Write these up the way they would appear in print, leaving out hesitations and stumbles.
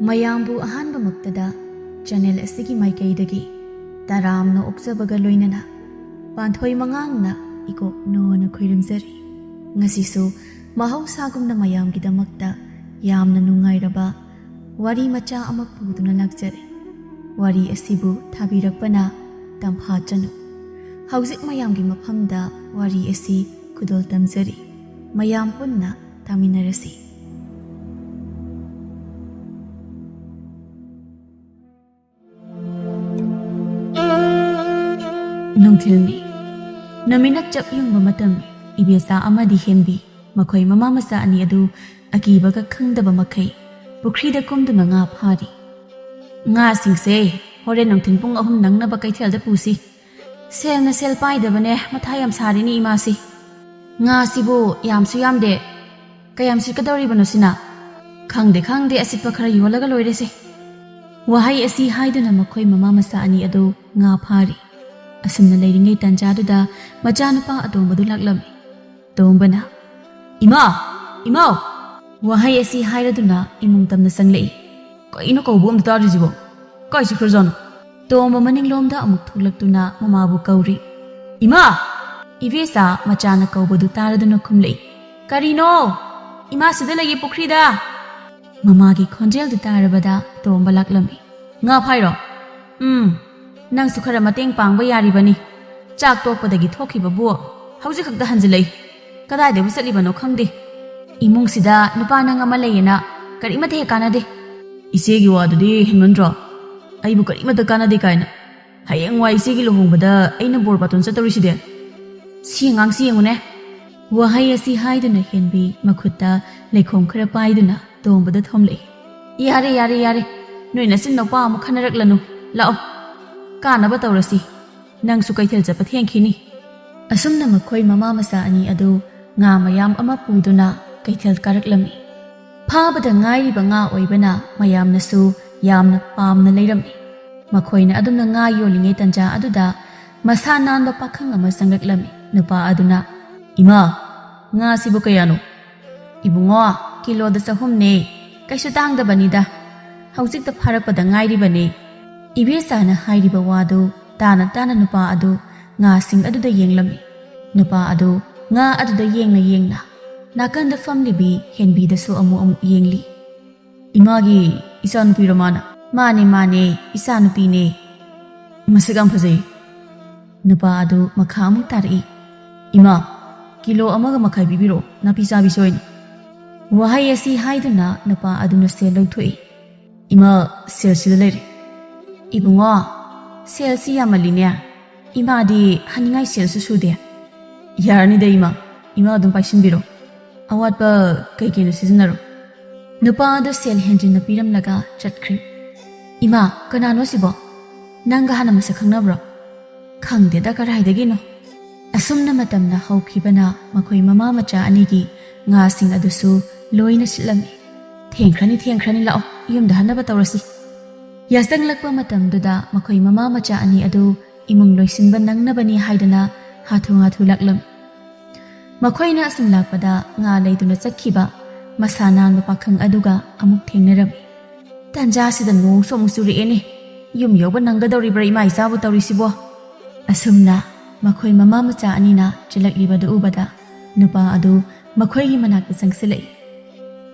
ꯃꯌꯥꯝꯕꯨ ꯑꯍꯥꯟꯕꯃꯛꯇꯗ ꯆꯦꯅꯦꯜ ꯑꯁꯤꯒꯤ ꯃꯥꯏꯀꯩꯗꯒꯤ ꯇꯔꯥꯝꯅ ꯑꯣꯛꯆꯕꯒ ꯂꯣꯏꯅꯅ ꯄꯥꯟꯊꯣꯏ ꯃꯉꯥꯡꯅ ꯏꯀꯣꯛꯅꯣꯅ ꯈꯣꯏꯔꯝꯖꯔꯤ꯫ ꯉꯁꯤꯁꯨ ꯃꯍꯧꯁꯥꯒꯨꯝꯅ ꯃꯌꯥꯝꯒꯤꯗꯃꯛꯇ ꯌꯥꯝꯅ ꯅꯨꯡꯉꯥꯏꯔꯕ ꯋꯥꯔꯤ ꯃꯆꯥ ꯑꯃ ꯄꯨꯗꯨꯅ ꯂꯥꯛꯆꯔꯦ꯫ ꯋꯥꯔꯤ ꯑꯁꯤꯕꯨ ꯊꯥꯕꯤꯔꯛꯄꯅ ꯇꯝꯐꯥ ꯆꯅꯨ꯫ ꯍꯧꯖꯤꯛ ꯃꯌꯥꯝꯒꯤ ꯃꯐꯝꯗ ꯋꯥꯔꯤ ꯑꯁꯤ ꯈꯨꯗꯣꯜ ꯇꯝꯖꯔꯤ꯫ ꯃꯌꯥꯝ ꯄꯨꯟꯅ ꯇꯥꯃꯤꯟꯅꯔꯁꯤ꯫ ꯅꯨꯡꯊꯤꯜꯅꯤ꯫ ꯅꯨꯃꯤꯠꯅ ꯆꯞ ꯌꯨꯡꯕ ꯃꯇꯝꯅꯤ꯫ ꯏꯕꯦꯆꯥ ꯑꯃꯗꯤ ꯍꯦꯟꯕꯤ ꯃꯈꯣꯏ ꯃꯃꯥ ꯃꯆꯥ ꯑꯅꯤ ꯑꯗꯨ ꯑꯀꯤꯕꯒ ꯈꯪꯗꯕ ꯃꯈꯩ ꯄꯨꯈ꯭ꯔꯤꯗ ꯀꯨꯝꯗꯨꯅ ꯉꯥ ꯐꯥꯔꯤ꯫ ꯉꯥꯁꯤꯡꯁꯦ ꯍꯣꯔꯦꯟ ꯅꯨꯡꯊꯤꯜ ꯄꯨꯡ 3 ꯅꯪꯅꯕ ꯀꯩꯊꯦꯜꯗ ꯄꯨꯁꯤ꯫ ꯁꯦꯜꯅ ꯁꯦꯜ ป้ꯥꯏꯗꯕꯅꯦ ꯃꯊꯥ ꯌꯥꯝ ꯁꯥꯔꯤꯅꯤ ꯏꯃꯥꯁꯤ꯫ ꯉꯥꯁꯤꯕꯨ ꯌꯥꯝꯁꯨ ꯌꯥꯝꯗꯦ ꯀꯌꯥꯝ ꯁꯤꯠꯀꯗꯧꯔꯤꯕꯅꯣ ꯁꯤꯅ? ꯈꯪꯗꯦ ꯑꯁꯤꯠꯄ ꯈꯔ ꯌꯣꯜꯂꯒ ꯂꯣꯏꯔꯦꯁꯦ꯫ ꯋꯥꯍꯩ ꯑꯁꯤ ꯍꯥꯏꯗꯨꯅ ꯃꯈꯣꯏ ꯃꯃꯥ ꯃꯆꯥ ꯑꯅꯤ ꯑꯗꯨ ꯉꯥ ꯐꯥꯔꯤ꯫ ꯑꯁꯨꯝꯅ ꯂꯩꯔꯤꯉꯩ ꯇꯥꯟꯖꯥꯗꯨꯗ ꯃꯆꯥꯅꯨꯄꯥ ꯑꯇꯣꯝꯕꯗꯨ ꯂꯥꯛꯂꯝꯃꯤ꯫ ꯇꯣꯝꯕꯅ ꯏꯃꯥꯎ ꯋꯥꯍꯩ ꯑꯁꯤ ꯍꯥꯏꯔꯗꯨꯅ ꯏꯃꯨꯡ ꯇꯝꯅ ꯆꯪꯂꯛꯏ꯫ ꯀꯩꯅꯣ ꯀꯧꯕ ꯑꯝꯇ ꯇꯥꯗ꯭ꯔꯤꯁꯤꯕꯣ? ꯀꯥꯏ ꯆꯠꯈ꯭ꯔꯖꯥꯠꯅꯣ? ꯇꯣꯝꯕ ꯃꯅꯤꯡꯂꯣꯝꯗ ꯑꯃꯨꯛ ꯊꯣꯛꯂꯛꯇꯨꯅ ꯃꯃꯥꯕꯨ ꯀꯧꯔꯤ꯫ ꯏꯃꯥ! ꯏꯕꯦꯆꯥ ꯃꯆꯥꯅ ꯀꯧꯕꯗꯨ ꯇꯥꯔꯗꯨꯅ ꯈꯨꯝꯂꯛꯏ꯫ ꯀꯔꯤꯅꯣ? ꯏꯃꯥ ꯁꯤꯗ ꯂꯩꯌꯦ ꯄꯨꯈ꯭ꯔꯤꯗ꯫ ꯃꯃꯥꯒꯤ ꯈꯣꯟꯖꯦꯜꯗꯨ ꯇꯥꯔꯕꯗ ꯇꯣꯝꯕ ꯂꯥꯛꯂꯝꯃꯤ꯫ ꯉꯥ ꯐꯥꯏꯔꯣ? ꯅꯪꯁꯨ ꯈꯔ ꯃꯇꯦꯡ ꯄꯥꯡꯕ ꯌꯥꯔꯤꯕꯅꯤ꯫ ꯆꯥꯛ ꯇꯣꯛꯄꯗꯒꯤ ꯊꯣꯛꯈꯤꯕꯕꯨ ꯍꯧꯖꯤꯛ ꯈꯛꯇ ꯍꯟꯖꯤꯜꯂꯛꯏ꯫ ꯀꯗꯥꯏꯗꯕꯨ ꯆꯠꯂꯤꯕꯅꯣ ꯈꯪꯗꯦ꯫ ꯏꯃꯨꯡꯁꯤꯗ ꯅꯨꯄꯥ ꯅꯪ ꯑꯃ ꯂꯩꯌꯦꯅ ꯀꯔꯤꯃꯠꯇ ꯍꯦꯛ ꯀꯥꯟꯅꯗꯦ꯫ ꯏꯆꯦꯒꯤ ꯋꯥꯗꯨꯗꯤ ꯍꯦꯟꯃꯟꯗ꯭ꯔꯣ? ꯑꯩꯕꯨ ꯀꯔꯤꯃꯠꯇ ꯀꯥꯟꯅꯗꯦ ꯀꯥꯏꯅ ꯍꯌꯦꯡꯋꯥꯏ ꯏꯆꯦꯒꯤ ꯂꯨꯍꯣꯡꯕꯗ ꯑꯩꯅ ꯕꯣꯔ ꯕꯥꯇꯣꯟ ꯆꯠꯇꯧꯔꯤꯁꯤꯗꯤ꯫ ꯁꯤ ꯑꯉꯥꯡꯁꯤ ꯌꯦꯡꯉꯨꯅꯦ꯫ ꯋꯥꯍꯩ ꯑꯁꯤ ꯍꯥꯏꯗꯨꯅ ꯍꯦꯟꯕꯤ ꯃꯈꯨꯠꯇ ꯂꯩꯈꯣꯝ ꯈꯔ ꯄꯥꯏꯗꯨꯅ ꯇꯣꯝꯕꯗ ꯊꯣꯝꯂꯛꯏ꯫ ꯌꯥꯔꯦ ꯅꯣꯏ ꯅꯆꯤꯟ ꯅꯨꯄꯥ ꯑꯃꯨꯛ ꯈꯟꯅꯔꯛꯂꯅꯨ꯫ ꯂꯥꯛꯑꯣ ꯀꯥꯅꯕ ꯇꯧꯔꯁꯤ꯫ ꯅꯪꯁꯨ ꯀꯩꯊꯦꯜ ꯆꯠꯄ ꯊꯦꯡꯈꯤꯅꯤ꯫ ꯑꯁꯨꯝꯅ ꯃꯈꯣꯏ ꯃꯃꯥ ꯃꯆꯥ ꯑꯅꯤ ꯑꯗꯨ ꯉꯥ ꯃꯌꯥꯝ ꯑꯃ ꯄꯨꯗꯨꯅ ꯀꯩꯊꯦꯜ ꯀꯥꯔꯛꯂꯝꯃꯤ꯫ ꯐꯥꯕꯗ ꯉꯥꯏꯔꯤꯕ ꯉꯥ ꯑꯣꯏꯕꯅ ꯃꯌꯥꯝꯅꯁꯨ ꯌꯥꯝꯅ ꯄꯥꯝꯅ ꯂꯩꯔꯝꯃꯤ꯫ ꯃꯈꯣꯏꯅ ꯑꯗꯨꯝꯅ ꯉꯥ ꯌꯣꯜꯂꯤꯉꯩ ꯇꯥꯟꯖꯥ ꯑꯗꯨꯗ ꯃꯁꯥ ꯅꯥꯟꯕ ꯄꯥꯈꯪ ꯑꯃ ꯆꯪꯂꯛꯂꯝꯃꯤ꯫ ꯅꯨꯄꯥ ꯑꯗꯨꯅ ꯏꯃꯥ ꯉꯥꯁꯤꯕꯨ ꯀꯌꯥꯅꯣ? ꯏꯕꯨꯡꯉꯣ ꯀꯤꯂꯣꯗ 100ꯅꯦ꯫ ꯀꯩꯁꯨ ꯇꯥꯡꯗꯕꯅꯤꯗ꯫ ꯍꯧꯖꯤꯛꯇ ꯐꯥꯔꯛꯄꯗ ꯉꯥꯏꯔꯤꯕꯅꯦ꯫ ꯏꯕꯦꯆꯥꯅ ꯍꯥꯏꯔꯤꯕ ꯋꯥꯗꯨ ꯇꯥꯅ ꯅꯨꯄꯥ ꯑꯗꯨ ꯉꯥꯁꯤꯡ ꯑꯗꯨꯗ ꯌꯦꯡꯂꯝꯃꯤ꯫ ꯅꯨꯄꯥ ꯑꯗꯨ ꯉꯥ ꯑꯗꯨꯗ ꯌꯦꯡꯅ ꯅꯥꯀꯟꯗ ꯐꯝꯂꯤꯕꯤ ꯍꯦꯟꯕꯤꯗꯁꯨ ꯑꯃꯨꯛ ꯌꯦꯡꯂꯤ꯫ ꯏꯃꯥꯒꯤ ꯏꯆꯥꯅꯨꯄꯤꯔꯣ ꯃꯥꯅ? ꯃꯥꯅꯦ ꯏꯆꯥꯅꯨꯄꯤꯅꯦ꯫ ꯃꯁꯛ ꯌꯥꯝ ꯐꯖꯩ꯫ ꯅꯨꯄꯥ ꯑꯗꯨ ꯃꯈꯥ ꯑꯃꯨꯛ ꯇꯥꯔꯛꯏ꯫ ꯏꯃꯥ ꯀꯤꯂꯣ 1.5 ꯄꯤꯕꯤꯔꯛꯑꯣ ꯅꯥꯄꯤ ꯆꯥꯕꯤꯁꯤ ꯑꯣꯏꯅ꯫ ꯋꯥꯍꯩ ꯑꯁꯤ ꯍꯥꯏꯗꯨꯅ ꯅꯨꯄꯥ ꯑꯗꯨꯅ ꯁꯦꯜ ꯂꯧꯊꯣꯛꯏ꯫ ꯏꯃꯥ ꯁꯦꯜꯁꯤꯗ ꯂꯩꯔꯦ꯫ ꯏꯕꯨꯡꯉꯣ ꯁꯦꯜꯁꯤ ꯌꯥꯝꯃꯜꯂꯤꯅꯦ꯫ ꯏꯃꯥꯗꯤ ꯍꯟꯅꯤꯡꯉꯥꯏ ꯁꯦꯜꯁꯨ ꯁꯨꯗꯦ꯫ ꯌꯥꯔꯅꯤꯗ ꯏꯃꯥ ꯑꯗꯨꯝ ꯄꯥꯏꯁꯤꯟꯕꯤꯔꯣ꯫ ꯑꯋꯥꯠꯄ ꯀꯩꯀꯩꯅꯣ ꯁꯤꯖꯤꯟꯅꯔꯣ꯫ ꯅꯨꯄꯥ ꯑꯗꯨ ꯁꯦꯜ ꯍꯦꯟꯖꯤꯟꯅ ꯄꯤꯔꯝꯂꯒ ꯆꯠꯈ꯭ꯔꯦ꯫ ꯏꯃꯥ ꯀꯅꯥꯅꯣ ꯁꯤꯕꯣ? ꯅꯪꯒ ꯍꯥꯟꯅ ꯃꯁꯛ ꯈꯪꯅꯕ꯭ꯔꯣ? ꯈꯪꯗꯦꯗ ꯀꯔꯥꯏꯗꯒꯤꯅꯣ꯫ ꯑꯁꯨꯝꯅ ꯃꯇꯝꯅ ꯍꯧꯈꯤꯕꯅ ꯃꯈꯣꯏ ꯃꯃꯥ ꯃꯆꯥ ꯑꯅꯤꯒꯤ ꯉꯥꯁꯤꯡ ꯑꯗꯨꯁꯨ ꯂꯣꯏꯅ ꯁꯤꯠꯂꯝꯃꯤ꯫ ꯊꯦꯡꯈ꯭ꯔꯅꯤ ꯂꯥꯛꯑꯣ ꯌꯨꯝꯗ ꯍꯟꯅꯕ ꯇꯧꯔꯁꯤ꯫ ꯌꯥꯆꯪꯂꯛꯄ ꯃꯇꯝꯗꯨꯗ ꯃꯈꯣꯏ ꯃꯃꯥ ꯃꯆꯥ ꯑꯅꯤ ꯑꯗꯨ ꯏꯃꯨꯡ ꯂꯣꯏꯁꯤꯟꯕ ꯅꯪꯅꯕꯅꯤ ꯍꯥꯏꯗꯨꯅ ꯍꯥꯊꯨ ꯂꯥꯛꯂꯝꯃꯤ꯫ ꯃꯈꯣꯏꯅ ꯑꯁꯨꯝ ꯂꯥꯛꯄꯗ ꯉꯥ ꯂꯩꯗꯨꯅ ꯆꯠꯈꯤꯕ ꯃꯁꯥ ꯅꯥꯟꯕ ꯄꯥꯈꯪ ꯑꯗꯨꯒ ꯑꯃꯨꯛ ꯊꯦꯡꯅꯔꯝꯃꯤ꯫ ꯇꯥꯟꯖꯥꯁꯤꯗ ꯅꯣꯡꯁꯨ ꯑꯃꯨꯛ ꯆꯨꯔꯛꯑꯦꯅꯦ꯫ ꯌꯨꯝ ꯌꯧꯕ ꯅꯪꯒꯗꯧꯔꯤꯕ꯭ꯔꯥ ꯏꯃꯥ ꯏꯆꯥꯕꯨ ꯇꯧꯔꯤꯁꯤꯕꯣ? ꯑꯁꯨꯝꯅ ꯃꯈꯣꯏ ꯃꯃꯥ ꯃꯆꯥ ꯑꯅꯤꯅ ꯆꯦꯜꯂꯛꯂꯤꯕꯗꯨ ꯎꯕꯗ ꯅꯨꯄꯥ ꯑꯗꯨ ꯃꯈꯣꯏꯒꯤ ꯃꯅꯥꯛꯇ ꯆꯪꯁꯤꯜꯂꯛꯏ꯫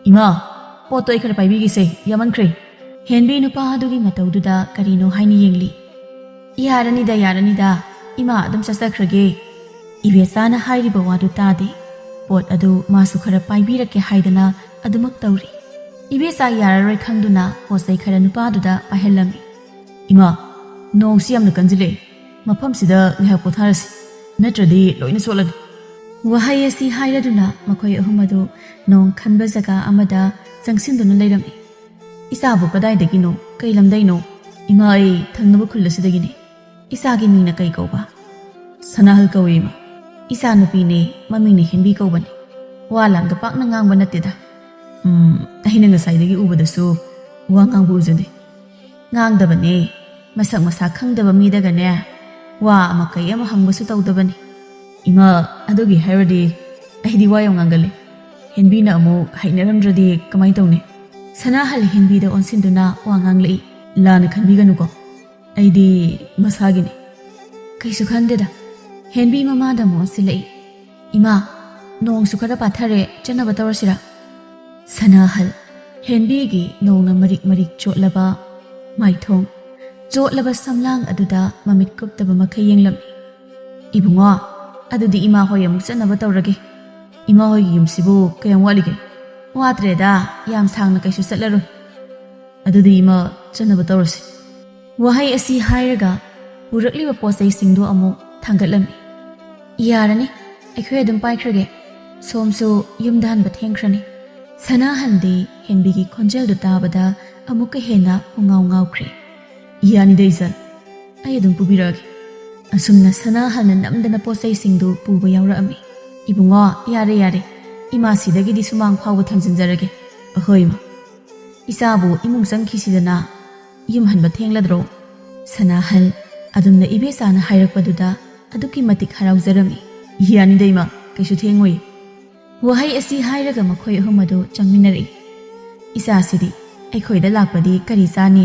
ꯏꯃꯥ ꯄꯣꯠꯇꯣ ꯑꯩ ꯈꯔ ꯄꯥꯏꯕꯤꯒꯦꯁꯦ ꯌꯥꯝꯃꯟꯈ꯭ꯔꯦ꯫ ꯍꯦꯟꯕꯤ ꯅꯨꯄꯥ ꯑꯗꯨꯒꯤ ꯃꯇꯧꯗꯨꯗ ꯀꯔꯤꯅꯣ ꯍꯥꯏꯅ ꯌꯦꯡꯂꯤ꯫ ꯌꯥꯔꯅꯤꯗ ꯏꯃꯥ ꯑꯗꯨꯝ ꯆꯠꯆꯈ꯭ꯔꯒꯦ꯫ ꯏꯕꯦꯆꯥꯅ ꯍꯥꯏꯔꯤꯕ ꯋꯥꯗꯨ ꯇꯥꯗꯦ꯫ ꯄꯣꯠ ꯑꯗꯨ マス ꯈꯔ ꯄꯥꯏꯕꯤꯔꯛꯀꯦ ꯍꯥꯏꯗꯅ ꯑꯗꯨꯃꯛ ꯇꯧꯔꯤ꯫ ꯏꯕꯦꯆꯥ ꯌꯥꯔꯔꯣꯏ ꯈꯪꯗꯨꯅ ꯄꯣꯠꯆꯩ ꯈꯔ ꯅꯨꯄꯥꯗꯨꯗ ꯄꯥꯏꯍꯜꯂꯝꯃꯤ꯫ ꯏꯃꯥ ꯅꯣꯡꯁꯤ ꯌꯥꯝꯅ ꯀꯟꯖꯤꯜꯂꯛꯑꯦ꯫ ꯃꯐꯝꯁꯤꯗ ꯉꯥꯏꯍꯥꯛ ꯄꯣꯊꯥꯔꯁꯤ ꯅꯠꯇ꯭ꯔꯗꯤ ꯂꯣꯏꯅ ꯆꯣꯠꯂꯅꯤ꯫ ꯋꯥꯍꯩ ꯑꯁꯤ ꯍꯥꯏꯔꯗꯨꯅ ꯃꯈꯣꯏ ꯑꯍꯨꯝ ꯑꯗꯨ ꯅꯣꯡ ꯈꯟꯕ ꯖꯒꯥ ꯑꯃꯗ ꯆꯪꯁꯤꯟꯗꯨꯅ ꯂꯩꯔꯝꯃꯤ꯫ ꯏꯆꯥꯕꯨ ꯀꯗꯥꯏꯗꯒꯤꯅꯣ? ꯀꯩ ꯂꯝꯗꯩꯅꯣ? ꯏꯃꯥ ꯑꯩ ꯊꯪꯅꯕ ꯈꯨꯜ ꯑꯁꯤꯗꯒꯤꯅꯤ꯫ ꯏꯆꯥꯒꯤ ꯃꯤꯡꯅ ꯀꯩ ꯀꯧꯕ? ꯁꯅꯥꯍꯜ ꯀꯧꯏ ꯏꯃꯥ꯫ ꯏꯆꯥ ꯅꯨꯄꯤꯅꯦ ꯃꯃꯤꯡꯅ ꯍꯦꯟꯕꯤ ꯀꯧꯕꯅꯤ꯫ ꯋꯥ ꯂꯥꯡꯗ ꯄꯥꯛꯅ ꯉꯥꯡꯕ ꯅꯠꯇꯦꯗ꯫ ꯑꯩꯅ ꯉꯁꯥꯏꯗꯒꯤ ꯎꯕꯗꯁꯨ ꯋꯥ ꯉꯥꯡꯕ ꯎꯖꯗꯦ꯫ ꯉꯥꯡꯗꯕꯅꯦ꯫ ꯃꯁꯛ ꯃꯁꯥ ꯈꯪꯗꯕ ꯃꯤꯗꯒꯅꯦ ꯋꯥ ꯑꯃ ꯀꯩ ꯑꯃ ꯍꯪꯕꯁꯨ ꯇꯧꯗꯕꯅꯤ꯫ ꯏꯃꯥ ꯑꯗꯨꯒꯤ ꯍꯥꯏꯔꯗꯤ ꯑꯩꯗꯤ ꯋꯥ ꯌꯥꯝ ꯉꯥꯡꯒꯜꯂꯤ꯫ ꯍꯦꯟꯕꯤꯅ ꯑꯃꯨꯛ ꯍꯩꯅꯔꯝꯗ꯭ꯔꯗꯤ ꯀꯃꯥꯏ ꯇꯧꯅꯤ? ꯁꯅꯥꯍꯜ ꯍꯦꯟꯕꯤꯗ ꯑꯣꯟꯁꯤꯟꯗꯨꯅ ꯋꯥ ꯉꯥꯡꯂꯛꯏ꯫ ꯂꯥꯟꯅ ꯈꯟꯕꯤꯒꯅꯨꯀꯣ, ꯑꯩꯗꯤ ꯃꯁꯥꯒꯤꯅꯤ꯫ ꯀꯩꯁꯨ ꯈꯟꯗꯦꯗ꯫ ꯍꯦꯟꯕꯤ ꯃꯃꯥꯗ ꯑꯃꯨꯛ ꯑꯣꯟꯁꯤꯜꯂꯛꯏ꯫ ꯏꯃꯥ, ꯅꯣꯡꯁꯨ ꯈꯔ ꯄꯥꯊꯔꯦ, ꯆꯠꯅꯕ ꯇꯧꯔꯁꯤꯔꯥ? ꯁꯅꯥꯍꯜ ꯍꯦꯟꯕꯤꯒꯤ ꯅꯣꯡꯅ ꯃꯔꯤꯛ ꯃꯔꯤꯛ ꯆꯣꯠꯂꯕ ꯃꯥꯏꯊꯣꯡ, ꯆꯣꯠꯂꯕ ꯁꯝꯂꯥꯡ ꯑꯗꯨꯗ ꯃꯃꯤꯠ ꯀꯨꯞꯇꯕ ꯃꯈꯩ ꯌꯦꯡꯂꯝꯃꯤ꯫ ꯏꯕꯨꯡꯉꯣ, ꯑꯗꯨꯗꯤ ꯏꯃꯥ ꯍꯣꯏ ꯑꯃꯨꯛ ꯆꯠꯅꯕ ꯇꯧꯔꯒꯦ꯫ ꯏꯃꯥ ꯍꯣꯏꯒꯤ ꯌꯨꯝꯁꯤꯕꯨ ꯀꯌꯥꯝ ꯋꯥꯠꯂꯤꯒꯦ? ꯋꯥꯠꯇ꯭ꯔꯦꯗ, ꯌꯥꯝ ꯁꯥꯡꯅ ꯀꯩꯁꯨ ꯆꯠꯂꯔꯣꯏ꯫ ꯑꯗꯨꯗꯤ ꯏꯃꯥ ꯆꯠꯅꯕ ꯇꯧꯔꯁꯤ꯫ ꯋꯥꯍꯩ ꯑꯁꯤ ꯍꯥꯏꯔꯒ ꯄꯨꯔꯛꯂꯤꯕ ꯄꯣꯠꯆꯩꯁꯤꯡꯗꯨ ꯑꯃꯨꯛ ꯊꯥꯡꯒꯠꯂꯝꯃꯤ꯫ ꯌꯥꯔꯅꯤ, ꯑꯩꯈꯣꯏ ꯑꯗꯨꯝ ꯄꯥꯏꯈ꯭ꯔꯒꯦ꯫ ꯁꯣꯝꯁꯨ ꯌꯨꯝꯗ ꯍꯟꯕ ꯊꯦꯡꯈ꯭ꯔꯅꯤ꯫ ꯁꯅꯥꯍꯟꯗꯤ ꯍꯦꯟꯕꯤꯒꯤ ꯈꯣꯟꯖꯦꯜꯗꯨ ꯇꯥꯕꯗ ꯑꯃꯨꯛꯀ ꯍꯦꯟꯅ ꯄꯨꯡꯉꯥꯎ ꯉꯥꯎꯈ꯭ꯔꯦ꯫ ꯌꯥꯅꯤꯗ ꯏꯆꯟ, ꯑꯩ ꯑꯗꯨꯝ ꯄꯨꯕꯤꯔꯛꯑꯒꯦ꯫ ꯑꯁꯨꯝꯅ ꯁꯅꯥꯍꯜꯅ ꯅꯝꯗꯅ ꯄꯣꯠꯆꯩꯁꯤꯡꯗꯨ ꯄꯨꯕ ꯌꯥꯎꯔꯛꯑꯝꯃꯤ꯫ ꯏꯕꯨꯡꯉꯣ, ꯌꯥꯔꯦ ꯌꯥꯔꯦ, ꯏꯃꯥ ꯁꯤꯗꯒꯤꯗꯤ ꯁꯨꯃꯥꯡ ꯐꯥꯎꯕ ꯊꯥꯡꯖꯤꯟꯖꯔꯒꯦ꯫ ꯑꯍꯣꯏ ꯏꯃꯥ꯫ ꯏꯆꯥꯕꯨ ꯏꯃꯨꯡ ꯆꯪꯈꯤꯁꯤꯗꯅ, ꯌꯨꯝ ꯍꯟꯕ ꯊꯦꯡꯂꯗ꯭ꯔꯣ? ꯁꯅꯥꯍꯜ ꯑꯗꯨꯝꯅ ꯏꯕꯦꯆꯥꯅ ꯍꯥꯏꯔꯛꯄꯗꯨꯗ ꯑꯗꯨꯛꯀꯤ ꯃꯇꯤꯛ ꯍꯔꯥꯎꯖꯔꯝꯃꯤ꯫ ꯌꯥꯅꯤꯗ ꯏꯃꯥ, ꯀꯩꯁꯨ ꯊꯦꯡꯉꯣꯏ꯫ ꯋꯥꯍꯩ ꯑꯁꯤ ꯍꯥꯏꯔꯒ ꯃꯈꯣꯏ ꯑꯍꯨꯝ ꯑꯗꯨ ꯆꯪꯃꯤꯟꯅꯔꯛꯏ꯫ ꯏꯆꯥꯁꯤꯗꯤ ꯑꯩꯈꯣꯏꯗ ꯂꯥꯛꯄꯗꯤ ꯀꯔꯤ ꯆꯥꯅꯤ?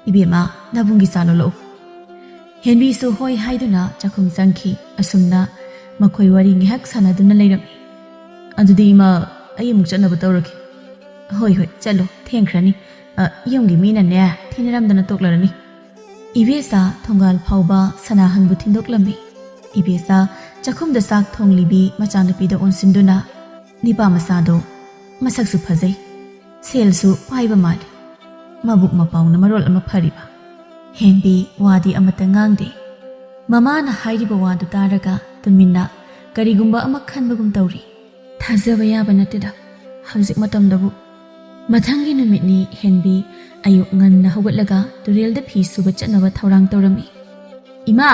ꯏꯕꯦꯝꯃ, ꯅꯕꯨꯡꯒꯤ ꯆꯥ ꯂꯣꯜꯂꯛꯎ꯫ ꯍꯦꯟꯕꯤꯁꯨ ꯍꯣꯏ ꯍꯥꯏꯗꯨꯅ ꯆꯥꯛꯈꯨꯝ ꯆꯪꯈꯤ꯫ ꯑꯁꯨꯝꯅ ꯃꯈꯣꯏ ꯋꯥꯔꯤ ꯉꯥꯏꯍꯥꯛ ꯁꯥꯟꯅꯗꯨꯅ ꯂꯩꯔꯝꯃꯤ꯫ ꯑꯗꯨꯗꯤ ꯏꯃꯥ, ꯑꯩ ꯑꯃꯨꯛ ꯆꯠꯅꯕ ꯇꯧꯔꯒꯦ꯫ ꯍꯣꯏ ꯍꯣꯏ, ꯆꯠꯂꯣ, ꯊꯦꯡꯈ꯭ꯔꯅꯤ꯫ ꯌꯨꯝꯒꯤ ꯃꯤꯅꯅꯦ ꯊꯤꯅꯔꯝꯗꯅ ꯇꯣꯛꯂꯔꯅꯤ꯫ ꯏꯕꯦꯆꯥ ꯊꯣꯡꯒꯥꯜ ꯐꯥꯎꯕ ꯁꯅꯥꯍꯟꯕꯨ ꯊꯤꯟꯗꯣꯛꯂꯝꯃꯤ꯫ ꯏꯕꯦꯆꯥ ꯆꯥꯛꯈꯨꯝꯗ ꯆꯥꯛ ꯊꯣꯡꯂꯤꯕꯤ ꯃꯆꯥꯅꯨꯄꯤꯗ ꯑꯣꯟꯁꯤꯟꯗꯨꯅ, ꯅꯤꯄꯥ ꯃꯆꯥꯗꯣ ꯃꯁꯛꯁꯨ ꯐꯖꯩ, ꯁꯦꯜꯁꯨ ꯄꯥꯏꯕ ꯃꯥꯜꯂꯤ, ꯃꯕꯨꯛ ꯃꯄꯥꯎꯅ ꯃꯔꯣꯜ ꯑꯃ ꯐꯔꯤꯕ꯫ ꯍꯦꯟꯕꯤ ꯋꯥꯗꯤ ꯑꯃꯠꯇ ꯉꯥꯡꯗꯦ꯫ ꯃꯃꯥꯅ ꯍꯥꯏꯔꯤꯕ ꯋꯥꯗꯨ ꯇꯥꯔꯒ ꯇꯨꯃꯤꯟꯅ ꯀꯔꯤꯒꯨꯝꯕ ꯑꯃ ꯈꯟꯕꯒꯨꯝ ꯇꯧꯔꯤ꯫ ꯊꯥꯖꯕ ꯌꯥꯕ ꯅꯠꯇꯦꯗ, ꯍꯧꯖꯤꯛ ꯃꯇꯝꯗꯕꯨ꯫ ꯃꯊꯪꯒꯤ ꯅꯨꯃꯤꯠꯅꯤ ꯍꯦꯟꯕꯤ ꯑꯌꯨꯛ ꯉꯟꯅ ꯍꯧꯒꯠꯂꯒ ꯇꯨꯔꯦꯜꯗ ꯐꯤ ꯁꯨꯕ ꯆꯠꯅꯕ ꯊꯧꯔꯥꯡ ꯇꯧꯔꯝꯃꯤ꯫ ꯏꯃꯥ,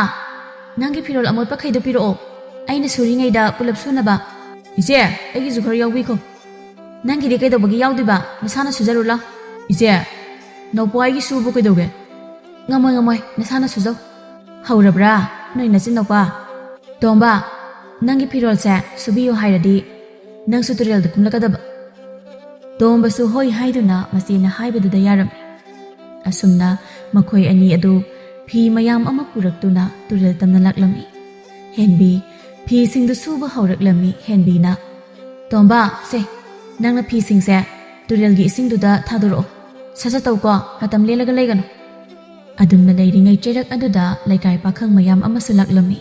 ꯅꯪꯒꯤ ꯐꯤꯔꯣꯜ ꯑꯃꯣꯠꯄꯈꯩꯗꯣ ꯄꯤꯔꯛꯑꯣ, ꯑꯩꯅ ꯁꯨꯔꯤꯉꯩꯗ ꯄꯨꯂꯞ ꯁꯨꯅꯕ꯫ ꯏꯆꯦ, ꯑꯩꯒꯤꯁꯨ ꯈꯔ ꯌꯥꯎꯕꯤꯈꯣ꯫ ꯅꯪꯒꯤꯗꯤ ꯀꯩꯗꯧꯕꯒꯤ ꯌꯥꯎꯗꯣꯏꯕ? ꯅꯁꯥꯅ ꯁꯨꯖꯔꯨ ꯂꯥꯎ꯫ ꯏꯆꯦ, ꯅꯧꯄ꯭ꯋꯥꯏꯒꯤ ꯁꯨꯕꯨ ꯀꯩꯗꯧꯒꯦ? ꯉꯝꯃꯣꯏ ꯉꯝꯃꯣꯏ, ꯅꯁꯥꯅ ꯁꯨꯖꯧ꯫ ꯍꯧꯔꯕ꯭ꯔꯥ ꯅꯣꯏ ꯅꯆꯤꯟ ꯅꯧꯄꯥ? ꯇꯣꯝꯕ, ꯅꯪꯒꯤ ꯐꯤꯔꯣꯜꯁꯦ ꯁꯨꯕꯤꯌꯨ ꯍꯥꯏꯔꯗꯤ ꯅꯪꯁꯨ ꯇꯨꯔꯦꯜꯗ ꯀꯨꯝꯂꯛꯀꯗꯕ꯫ ꯇꯣꯝꯕꯁꯨ ꯍꯣꯏ ꯍꯥꯏꯗꯨꯅ ꯃꯆꯦꯅ ꯍꯥꯏꯕꯗꯨꯗ ꯌꯥꯔꯝꯃꯤ꯫ ꯑꯁꯨꯝꯅ ꯃꯈꯣꯏ ꯑꯅꯤ ꯑꯗꯨ ꯐꯤ ꯃꯌꯥꯝ ꯑꯃ ꯄꯨꯔꯛꯇꯨꯅ ꯇꯨꯔꯦꯜ ꯇꯝꯅ ꯂꯥꯛꯂꯝꯃꯤ꯫ ꯍꯦꯟꯕꯤ ꯐꯤꯁꯤꯡꯗꯨ ꯁꯨꯕ ꯍꯧꯔꯛꯂꯝꯃꯤ꯫ ꯍꯦꯟꯕꯤꯅ, ꯇꯣꯝꯕ, ꯁꯦ, ꯅꯪꯅ ꯐꯤꯁꯤꯡꯁꯦ ꯇꯨꯔꯦꯜꯒꯤ ꯏꯁꯤꯡꯗꯨꯗ ꯊꯥꯗꯣꯔꯛꯑꯣ꯫ ꯁꯠ-ꯁꯠ-ꯇꯧꯀꯣ, ꯃꯇꯝ ꯂꯦꯜꯂꯒ ꯂꯩꯒꯅꯨ꯫ ꯑꯗꯨꯝꯅ ꯂꯩꯔꯤꯉꯩ ꯆꯩꯔꯛ ꯑꯗꯨꯗ ꯂꯩꯀꯥꯏ ꯄꯥꯈꯪ ꯃꯌꯥꯝ ꯑꯃꯁꯨ ꯂꯥꯛꯂꯝꯃꯤ꯫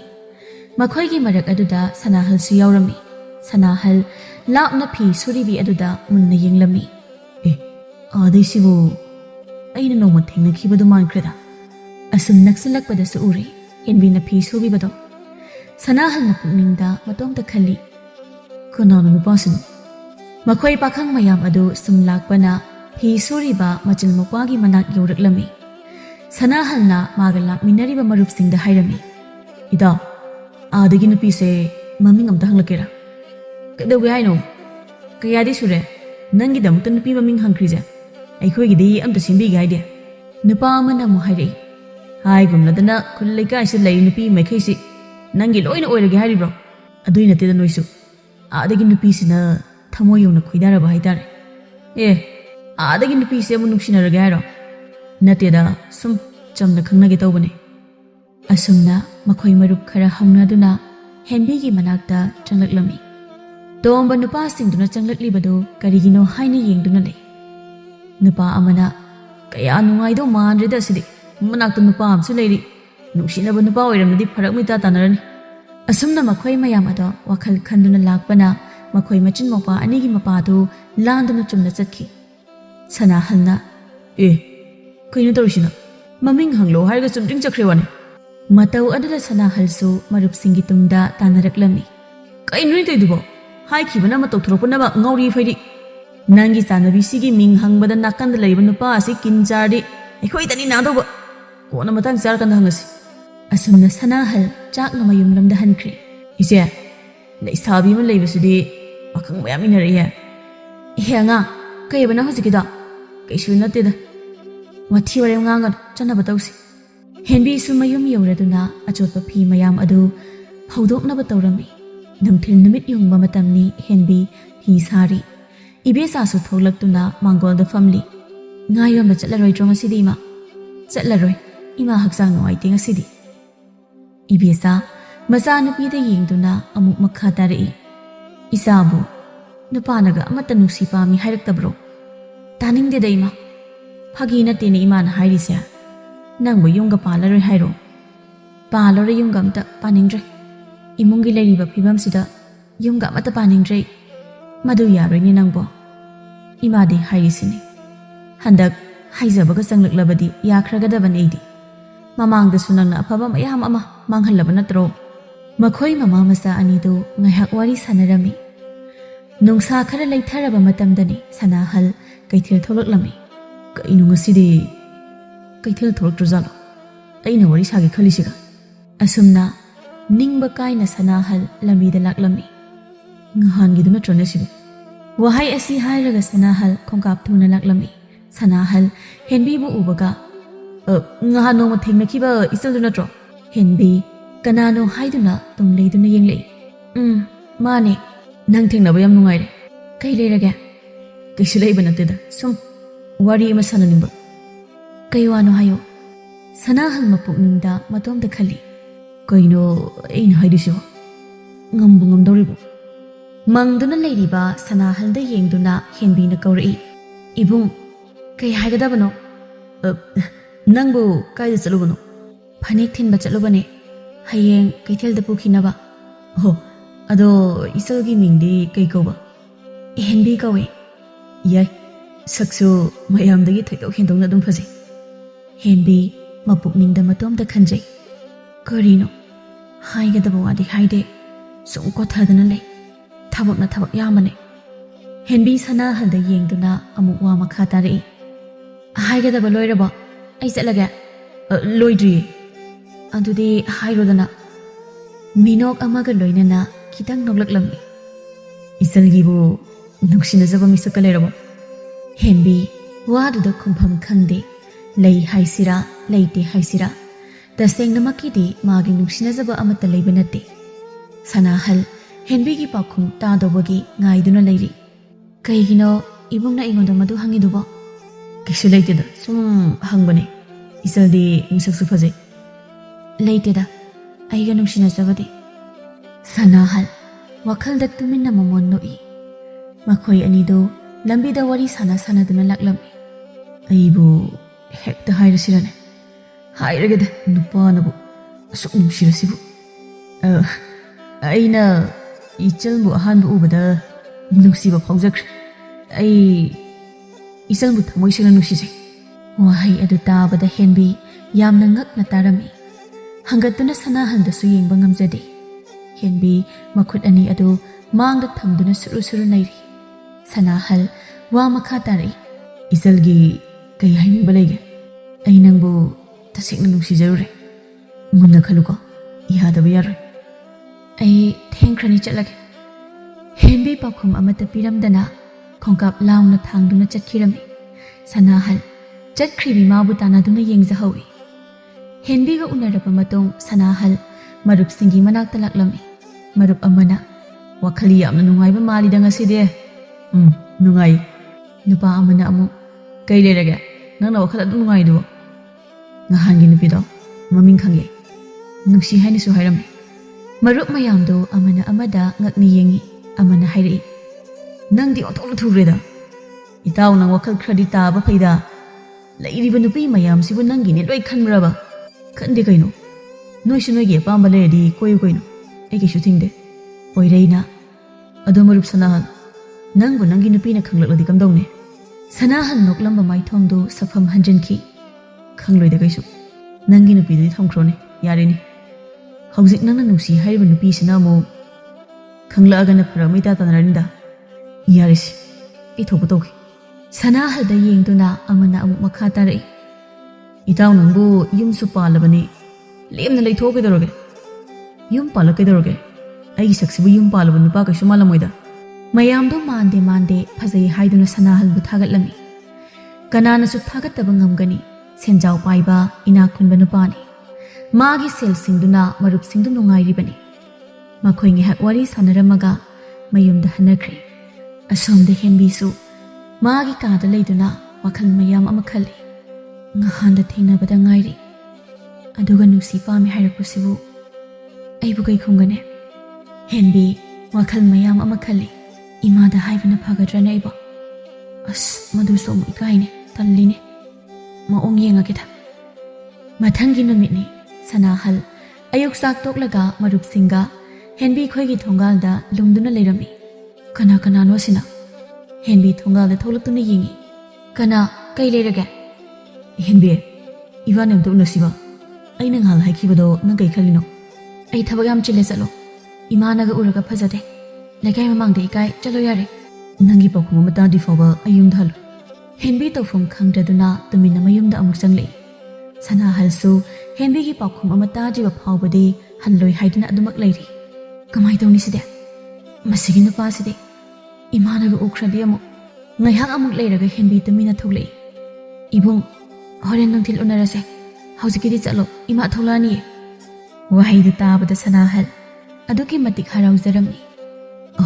ꯃꯈꯣꯏꯒꯤ ꯃꯔꯛ ꯑꯗꯨꯗ ꯁꯅꯥꯍꯜꯁꯨ ꯌꯥꯎꯔꯝꯃꯤ꯫ ꯁꯅꯥꯍꯜ ꯂꯥꯞꯅ ꯐꯤ ꯁꯨꯔꯤꯕꯤ ꯑꯗꯨꯗ ꯃꯨꯟꯅ ꯌꯦꯡꯂꯝꯃꯤ꯫ ꯑꯥꯗꯩꯁꯤꯕꯨ ꯑꯩꯅ ꯅꯣꯡꯃ ꯊꯦꯡꯅꯈꯤꯕꯗꯨ ꯃꯥꯟꯈ꯭ꯔꯦꯗ꯫ ꯑꯁꯨꯝ ꯅꯛꯁꯤꯜꯂꯛꯄꯗꯁꯨ ꯎꯔꯦ ꯍꯦꯟꯕꯤꯅ ꯐꯤ ꯁꯨꯕꯤꯕꯗꯣ꯫ ꯁꯅꯥꯍꯜꯅ ꯄꯨꯛꯅꯤꯡꯗ ꯃꯇꯣꯝꯇ ꯈꯜꯂꯤ, ꯀꯅꯥꯅꯣ ꯅꯨꯄꯥꯁꯤꯅ? ꯃꯈꯣꯏ ꯄꯥꯈꯪ ꯃꯌꯥꯝ ꯑꯗꯨ ꯁꯨꯝ ꯂꯥꯛꯄꯅ ꯐꯤ ꯁꯨꯔꯤꯕ ꯃꯆꯤꯜ ꯃꯧꯄ꯭ꯋꯥꯒꯤ ꯃꯅꯥꯛ ꯌꯧꯔꯛꯂꯝꯃꯤ꯫ ꯁꯅꯥꯍꯜꯅ ꯃꯥꯒ ꯂꯥꯛꯃꯤꯟꯅꯔꯤꯕ ꯃꯔꯨꯞꯁꯤꯡꯗ ꯍꯥꯏꯔꯝꯃꯤ, ꯏꯇꯥꯎ, ꯑꯥꯗꯒꯤ ꯅꯨꯄꯤꯁꯦ ꯃꯃꯤꯡ ꯑꯝꯇ ꯍꯪꯂꯛꯀꯦꯔꯥ? ꯀꯩꯗꯧꯒꯦ ꯍꯥꯏꯅꯣ? ꯀꯌꯥꯗꯤ ꯁꯨꯔꯦ ꯅꯪꯒꯤꯗꯃꯛꯇ ꯅꯨꯄꯤ ꯃꯃꯤꯡ ꯍꯪꯈ꯭ꯔꯤꯁꯦ? ꯑꯩꯈꯣꯏꯒꯤꯗꯤ ꯑꯝꯇ ꯁꯤꯟꯕꯤꯒꯦ ꯍꯥꯏꯗꯦ꯫ ꯅꯨꯄꯥ ꯑꯃꯅ ꯑꯃꯨꯛ ꯍꯥꯏꯔꯛꯏ, ꯍꯥꯏꯒꯨꯝꯂꯗꯅ ꯈꯨꯜ ꯂꯩꯀꯥꯏꯁꯤꯗ ꯂꯩꯔꯤ ꯅꯨꯄꯤ ꯃꯈꯩꯁꯤ ꯅꯪꯒꯤ ꯂꯣꯏꯅ ꯑꯣꯏꯔꯒꯦ ꯍꯥꯏꯔꯤꯕ꯭ꯔꯣ? ꯑꯗꯨꯏ ꯅꯠꯇꯦꯗ ꯅꯣꯏꯁꯨ, ꯑꯥꯗꯒꯤ ꯅꯨꯄꯤꯁꯤꯅ ꯊꯃꯣꯏ ꯌꯧꯅ ꯈꯣꯏꯗꯥꯔꯕ ꯍꯥꯏꯇꯥꯔꯦ꯫ ꯑꯥꯗꯒꯤ ꯅꯨꯄꯤꯁꯦ ꯑꯃꯨꯛ ꯅꯨꯡꯁꯤꯅꯔꯒꯦ ꯍꯥꯏꯔꯣ? ꯅꯠꯇꯦꯗ, ꯁꯨꯝ ꯆꯝꯅ ꯈꯪꯅꯒꯦ ꯇꯧꯕꯅꯦ꯫ ꯑꯁꯨꯝꯅ ꯃꯈꯣꯏ ꯃꯔꯨꯞ ꯈꯔ ꯍꯧꯅꯗꯨꯅ ꯍꯦꯟꯕꯤꯒꯤ ꯃꯅꯥꯛꯇ ꯆꯪꯂꯛꯂꯝꯃꯤ꯫ ꯇꯣꯝꯕ ꯅꯨꯄꯥꯁꯤꯡꯗꯨꯅ ꯆꯪꯂꯛꯂꯤꯕꯗꯨ ꯀꯔꯤꯒꯤꯅꯣ ꯍꯥꯏꯅ ꯌꯦꯡꯗꯨꯅ ꯂꯩ꯫ ꯅꯨꯄꯥ ꯑꯃꯅ, ꯀꯌꯥ ꯅꯨꯡꯉꯥꯏꯗꯧ ꯃꯥꯟꯗ꯭ꯔꯦꯗ ꯑꯁꯤꯗꯤ, ꯃꯅꯥꯛꯇ ꯅꯨꯄꯥ ꯑꯃꯁꯨ ꯂꯩꯔꯤ, ꯅꯨꯡꯁꯤꯅꯕ ꯅꯨꯄꯥ ꯑꯣꯏꯔꯝꯂꯗꯤ ꯐꯔꯛ ꯃꯤꯇꯥ ꯇꯥꯅꯔꯅꯤ꯫ ꯑꯁꯨꯝꯅ ꯃꯈꯣꯏ ꯃꯌꯥꯝ ꯑꯗꯣ ꯋꯥꯈꯜ ꯈꯟꯗꯨꯅ ꯂꯥꯛꯄꯅ ꯃꯈꯣꯏ ꯃꯆꯤꯟ ꯃꯧꯄ꯭ꯋꯥ ꯑꯅꯤꯒꯤ ꯃꯄꯥꯗꯨ ꯂꯥꯟꯗꯨꯅ ꯆꯨꯝꯅ ꯆꯠꯈꯤ꯫ ꯁꯅꯥꯍꯜꯅ, ꯀꯩꯅꯣ ꯇꯧꯔꯤꯁꯤꯅ? ꯃꯃꯤꯡ ꯍꯪꯂꯣ ꯍꯥꯏꯔꯒ ꯆꯨꯝꯗ꯭ꯔꯤꯡ ꯆꯠꯈ꯭ꯔꯦ ꯋꯥꯅꯤ꯫ ꯃꯇꯧ ꯑꯗꯨꯗ ꯁꯅꯥꯍꯜꯁꯨ ꯃꯔꯨꯞꯁꯤꯡꯒꯤ ꯇꯨꯡꯗ ꯇꯥꯟꯅꯔꯛꯂꯝꯃꯤ꯫ ꯀꯩꯅꯣ ꯅꯣꯏ ꯇꯧꯏꯗꯨꯕꯣ? ꯍꯥꯏꯈꯤꯕꯅ ꯑꯃ ꯇꯧꯊꯣꯔꯛꯄꯅꯕ ꯉꯥꯎꯔꯤ ꯐꯩꯔꯤ꯫ ꯅꯪꯒꯤ ꯆꯥꯟꯅꯕꯤꯁꯤꯒꯤ ꯃꯤꯡ ꯍꯪꯕꯗ ꯅꯥꯀꯟꯗ ꯂꯩꯔꯤꯕ ꯅꯨꯄꯥ ꯑꯁꯤ ꯀꯤꯟ ꯆꯥꯔꯗꯤ ꯑꯩꯈꯣꯏꯗꯅꯤ ꯅꯥꯗꯧꯕ꯫ ꯀꯣꯟꯅ ꯃꯇꯥꯡ ꯆꯥꯔꯀꯥꯟꯗ ꯍꯪꯉꯁꯤ꯫ ꯑꯁꯨꯝꯅ ꯁꯅꯥꯍꯜ ꯆꯥꯛꯅ ꯃꯌꯨꯝꯂꯣꯝꯗ ꯍꯟꯈ꯭ꯔꯦ꯫ ꯏꯆꯦ, ꯂꯩꯁꯥꯕꯤ ꯑꯃ ꯂꯩꯕꯁꯤꯗꯤ ꯄꯥꯈꯪ ꯃꯌꯥꯝ ꯏꯟꯅꯔꯛꯏꯍꯦ꯫ ꯑꯉꯥꯡ, ꯀꯩꯕ ꯅꯪ ꯍꯧꯖꯤꯛꯀꯤꯗꯣ? ꯀꯩꯁꯨ ꯅꯠꯇꯦꯗ꯫ ꯋꯥꯊꯤ ꯋꯥꯔꯦꯝ ꯉꯥꯡꯒꯅꯨ, ꯆꯠꯅꯕ ꯇꯧꯁꯤ꯫ ꯍꯦꯟꯕꯤꯁꯨ ꯃꯌꯨꯝ ꯌꯧꯔꯗꯨꯅ ꯑꯆꯣꯠꯄ ꯐꯤ ꯃꯌꯥꯝ ꯑꯗꯨ ꯐꯧꯗꯣꯛꯅꯕ ꯇꯧꯔꯝꯃꯤ꯫ ꯅꯨꯡꯊꯤꯜ ꯅꯨꯃꯤꯠ ꯌꯨꯡꯕ ꯃꯇꯝꯅꯤ꯫ ꯍꯦꯟꯕꯤ ꯐꯤ ꯁꯥꯔꯤ꯫ Ibesa su tholak-tuna manggolda famli. Ngayomda chatlaroidro ngasidi ima. Chatlaroi. Ima haksang nuwaite ngasidi. Ibesa masanupida yengduna amuk makha tarai. Isabu nupanaga amata nusi pami hairaktabro. Taningdeda ima. Phagi natte ni imana hairisya. Nangbu yungga palaroi hairo. Palore yungga amta paningdre. Imungi lairiba phibamsida yungga amata paningdre. Madu yaroi ni nangbo. Imadi hairisini. Handak haizabaga sanglaklabadi yakhragadabane idi. Mamangda sunangna afaba mayam ama manghalaba natro. Makhoi mama masa anidu ngaihak wari sanarami. Nungsa khara leitharaba matamdani sanahal kaithil tholaklami. Kainu ngasidi kaithil tholaktrojalo. Aina wari sagi khalisiga. Asumna ningba kaina sanahal lambida laklami. Ngahangiduna tronesibu. Wahai asi hairaga sanahal khongkap thuna laklami. Sanahal henbibu ubaga ngahano mathengnakiba isaldu natro. Henbi kanano haiduna tungleiduna yenglei. Mane nang thengnaba yam nungaire. Kai leirage? Kaisu leiba natteda sum wari ama sananimba. Kai wano hayo. Sanahal mapukningda matomda khali. Kaino aina haidisibo. Ngambu ngamdoribu. Mangduna leiriba sanahalda yengduna henbina kaurai. Ibung kai haigadabano? Nangbu kaida chalubano? Phanek thinba chalubane. Hayeng kaithelda pukhinaba. Oh, ado isalgi mingdi kai kauba. Henbi kawe. Yai, saksu mayamdagi thaidok hendongna dum phase. Henbi mapukningda matomda khanjai. Karino haigadaba wadi haide sum kothadana lei. Thabakna thabak yamane. Henbi sanahalda yengduna amuk wa makha tarai. Haigadaba loiraba ai chatlaga. Loidri. Adudi hairodana. Minok amaga loinana kitang noglaklami. Isalgibu nuksinazaba misaka leirabo. Henbi waduda khumpham khangde. Lei haisira leite haisira. Tasengnamakidi magi nuksinazaba amata leiba natte. Sanahal henbigi pakhum tadobagi ngaiduna leiri. Kaigino ibungna ingonda madu hangidubo. Kisu leiteda sum hangbane. Isaldi misaksu faze. Leiteda aiga nuksinazabadi. Sanahal wakhalda tuminna mamon noi. Makhoi anido lambida wari sana sanaduna laklami. Aibu hekta hairasirane. Hairagada nupanabu asuk nungsirasibu. Aina ichalbu ahanbu ubada nungsiba phawjakre. Ai isalbu thamoisina nungsijai. Wahai adu tabada henbi yamna ngakna tarami. Hangatuna sanahaldasu yengba ngamjade. Henbi makhut ani adu mangda thamduna suru nairi. Sanahal wa makha tarai. Isalgi kai hainingba leige. Ai nangbu tasik na nungsijarure. Munna khaluko ihadaba yaroi. Ai thengkrani chatlage. Henbi pakhum amata piramdana khongkap laungna thangduna chatkirami. Sanahal chatkribi mabu tanaduna yengjahawi. Henbi ga unaraba matong sanahal marup singi manakta laklami. Marup amana wakhali yamna nungaiba malida ngaside. Nungai. Nupa amana amu kai leirage nangna wakhal adu nungaidu. Ngahangi nupido maming khangye. Nungsi hainisu hairami. Marup mayamdo amana amada ngakni yengi amana hairi. Nangdi otolu thugreda. Itaw nang wakal khradi taba phaida. Lairiba nupi mayam sibu nangi ne loi khanmraba. Khande kaino. Noisu noige pamba lerdi koyu koino. Ege shootingde. Oireina. Ado marup sanahal. Nangbu nangi nupi na khanglakladi kamdongne. Sanahal noklamba maithongdo safam hanjanki. Khangloida kaisu. Nangi nupi di thongkrone. Yarini. Hauzik nangna nungsi hairiba nupi sina mo. Khangla agana paramita tanararinda. Yarisi. Ithobu togi. Sanahalda yengduna amana amuk makha tarai. Itaw nangbu yumsu palabani. Lemna leithokidoroge. Yum palakidoroge. Ai saksibu yum palaba nupa kaisu malamoida. Mayamdo mande phazai haiduna sanahalbu thagatlami. Kananasu thagattaba ngamgani. Senjau paiba inakhunba nupani. Magi sel singduna marup singdu nungairibani. Makhoi ngihak wari sanaramaga mayumda hanakri. ꯑꯁꯣꯝꯗ ꯍꯦꯟꯕꯤꯁꯨ ꯃꯥꯒꯤ ꯀꯥꯗ ꯂꯩꯗꯨꯅ ꯋꯥꯈꯜ ꯃꯌꯥꯝ ꯑꯃ ꯈꯜꯂꯤ꯫ ꯅꯍꯥꯟꯗ ꯊꯦꯡꯅꯕꯗ ꯉꯥꯏꯔꯤ, ꯑꯗꯨꯒ ꯅꯨꯡꯁꯤ ꯄꯥꯝꯃꯤ ꯍꯥꯏꯔꯛꯄꯁꯤꯕꯨ ꯑꯩꯕꯨ ꯀꯩ ꯈꯨꯝꯒꯅꯤ? ꯍꯦꯟꯕꯤ ꯋꯥꯈꯜ ꯃꯌꯥꯝ ꯑꯃ ꯈꯜꯂꯤ꯫ ꯏꯃꯥꯗ ꯍꯥꯏꯕꯅ ꯐꯒꯗ꯭ꯔꯅꯦ ꯑꯩꯕꯨ? ꯑꯁ ꯃꯗꯨꯁꯨ ꯑꯃꯨꯛ ꯏꯀꯥꯏꯅꯦ, ꯇꯜꯂꯤꯅꯦ꯫ ꯃꯑꯣꯡ ꯌꯦꯡꯉꯒꯦꯗ꯫ ꯃꯊꯪꯒꯤ ꯅꯨꯃꯤꯠꯅꯤ꯫ ꯁꯅꯥꯍꯜ ꯑꯌꯨꯛ ꯆꯥꯛ ꯇꯣꯛꯂꯒ ꯃꯔꯨꯞꯁꯤꯡꯒ ꯍꯦꯟꯕꯤ ꯈꯣꯏꯒꯤ ꯊꯣꯡꯒꯥꯜꯗ ꯂꯨꯝꯗꯨꯅ ꯂꯩꯔꯝꯃꯤ꯫ ꯀꯅꯥ ꯀꯅꯥꯅꯣ ꯁꯤꯅ? ꯍꯦꯟꯕꯤ ꯊꯣꯡꯒꯥꯜꯗ ꯊꯣꯛꯂꯛꯇꯨꯅ ꯌꯦꯡꯉꯤ꯫ ꯀꯅꯥ? ꯀꯩ ꯂꯩꯔꯒꯦ? ꯍꯦꯟꯕꯤ, ꯏꯕꯥꯅꯤ ꯑꯝꯇ ꯎꯅꯁꯤꯕ? ꯑꯩꯅ ꯉꯍꯥꯟ ꯍꯥꯏꯈꯤꯕꯗꯣ ꯅꯪ ꯀꯩ ꯈꯜꯂꯤꯅꯣ? ꯑꯩ ꯊꯕꯛ ꯌꯥꯝ ꯆꯤꯜꯂꯦ, ꯆꯠꯂꯣ꯫ ꯏꯃꯥꯅꯒ ꯎꯔꯒ ꯐꯖꯗꯦ, ꯂꯩꯀꯥꯏ ꯃꯃꯥꯡꯗ ꯏꯀꯥꯏ, ꯆꯠꯂꯣ ꯌꯥꯔꯦ꯫ ꯅꯪꯒꯤ ꯄꯥꯎꯈꯨꯝ ꯑꯃ ꯇꯥꯗ꯭ꯔꯤ ꯐꯥꯎꯕ ꯑꯩ ꯌꯨꯝꯗ ꯍꯜꯂꯨ꯫ ꯍꯦꯟꯕꯤ ꯇꯧꯐꯝ ꯈꯪꯗ꯭ꯔꯗꯨꯅ ꯇꯨꯃꯤꯟꯅ ꯃꯌꯨꯝꯗ ꯑꯃꯨꯛ ꯆꯪꯂꯛꯏ꯫ ꯁꯅꯥꯍꯜꯁꯨ ꯍꯦꯟꯕꯤꯒꯤ ꯄꯥꯎꯈꯨꯝ ꯑꯃ ꯇꯥꯗ꯭ꯔꯤꯕ ꯐꯥꯎꯕꯗꯤ ꯍꯜꯂꯣꯏ ꯍꯥꯏꯗꯨꯅ ꯑꯗꯨꯃꯛ ꯂꯩꯔꯤ꯫ ꯀꯃꯥꯏ ꯇꯧꯅꯤ ꯁꯤꯗꯤ? ꯃꯁꯤꯒꯤ ꯅꯨꯄꯥꯁꯤꯗꯤ ꯏꯃꯥꯅꯒ ꯎꯈ꯭ꯔꯗꯤ ꯑꯃꯨꯛ꯫ ꯉꯥꯏꯍꯥꯛ ꯑꯃꯨꯛ ꯂꯩꯔꯒ ꯍꯦꯟꯕꯤ ꯇꯨꯃꯤꯟꯅ ꯊꯣꯛꯂꯛꯏ꯫ ꯏꯕꯨꯡ, ꯍꯣꯔꯦꯟ ꯅꯨꯡꯊꯤꯜ ꯎꯅꯔꯁꯦ, ꯍꯧꯖꯤꯛꯀꯤꯗꯤ ꯆꯠꯂꯣ, ꯏꯃꯥ ꯊꯣꯛꯂꯛꯑꯅꯤꯌꯦ꯫ ꯋꯥꯍꯩꯗꯨ ꯇꯥꯕꯗ ꯁꯅꯥꯍꯜ ꯑꯗꯨꯛꯀꯤ ꯃꯇꯤꯛ ꯍꯔꯥꯎꯖꯔꯝꯃꯤ꯫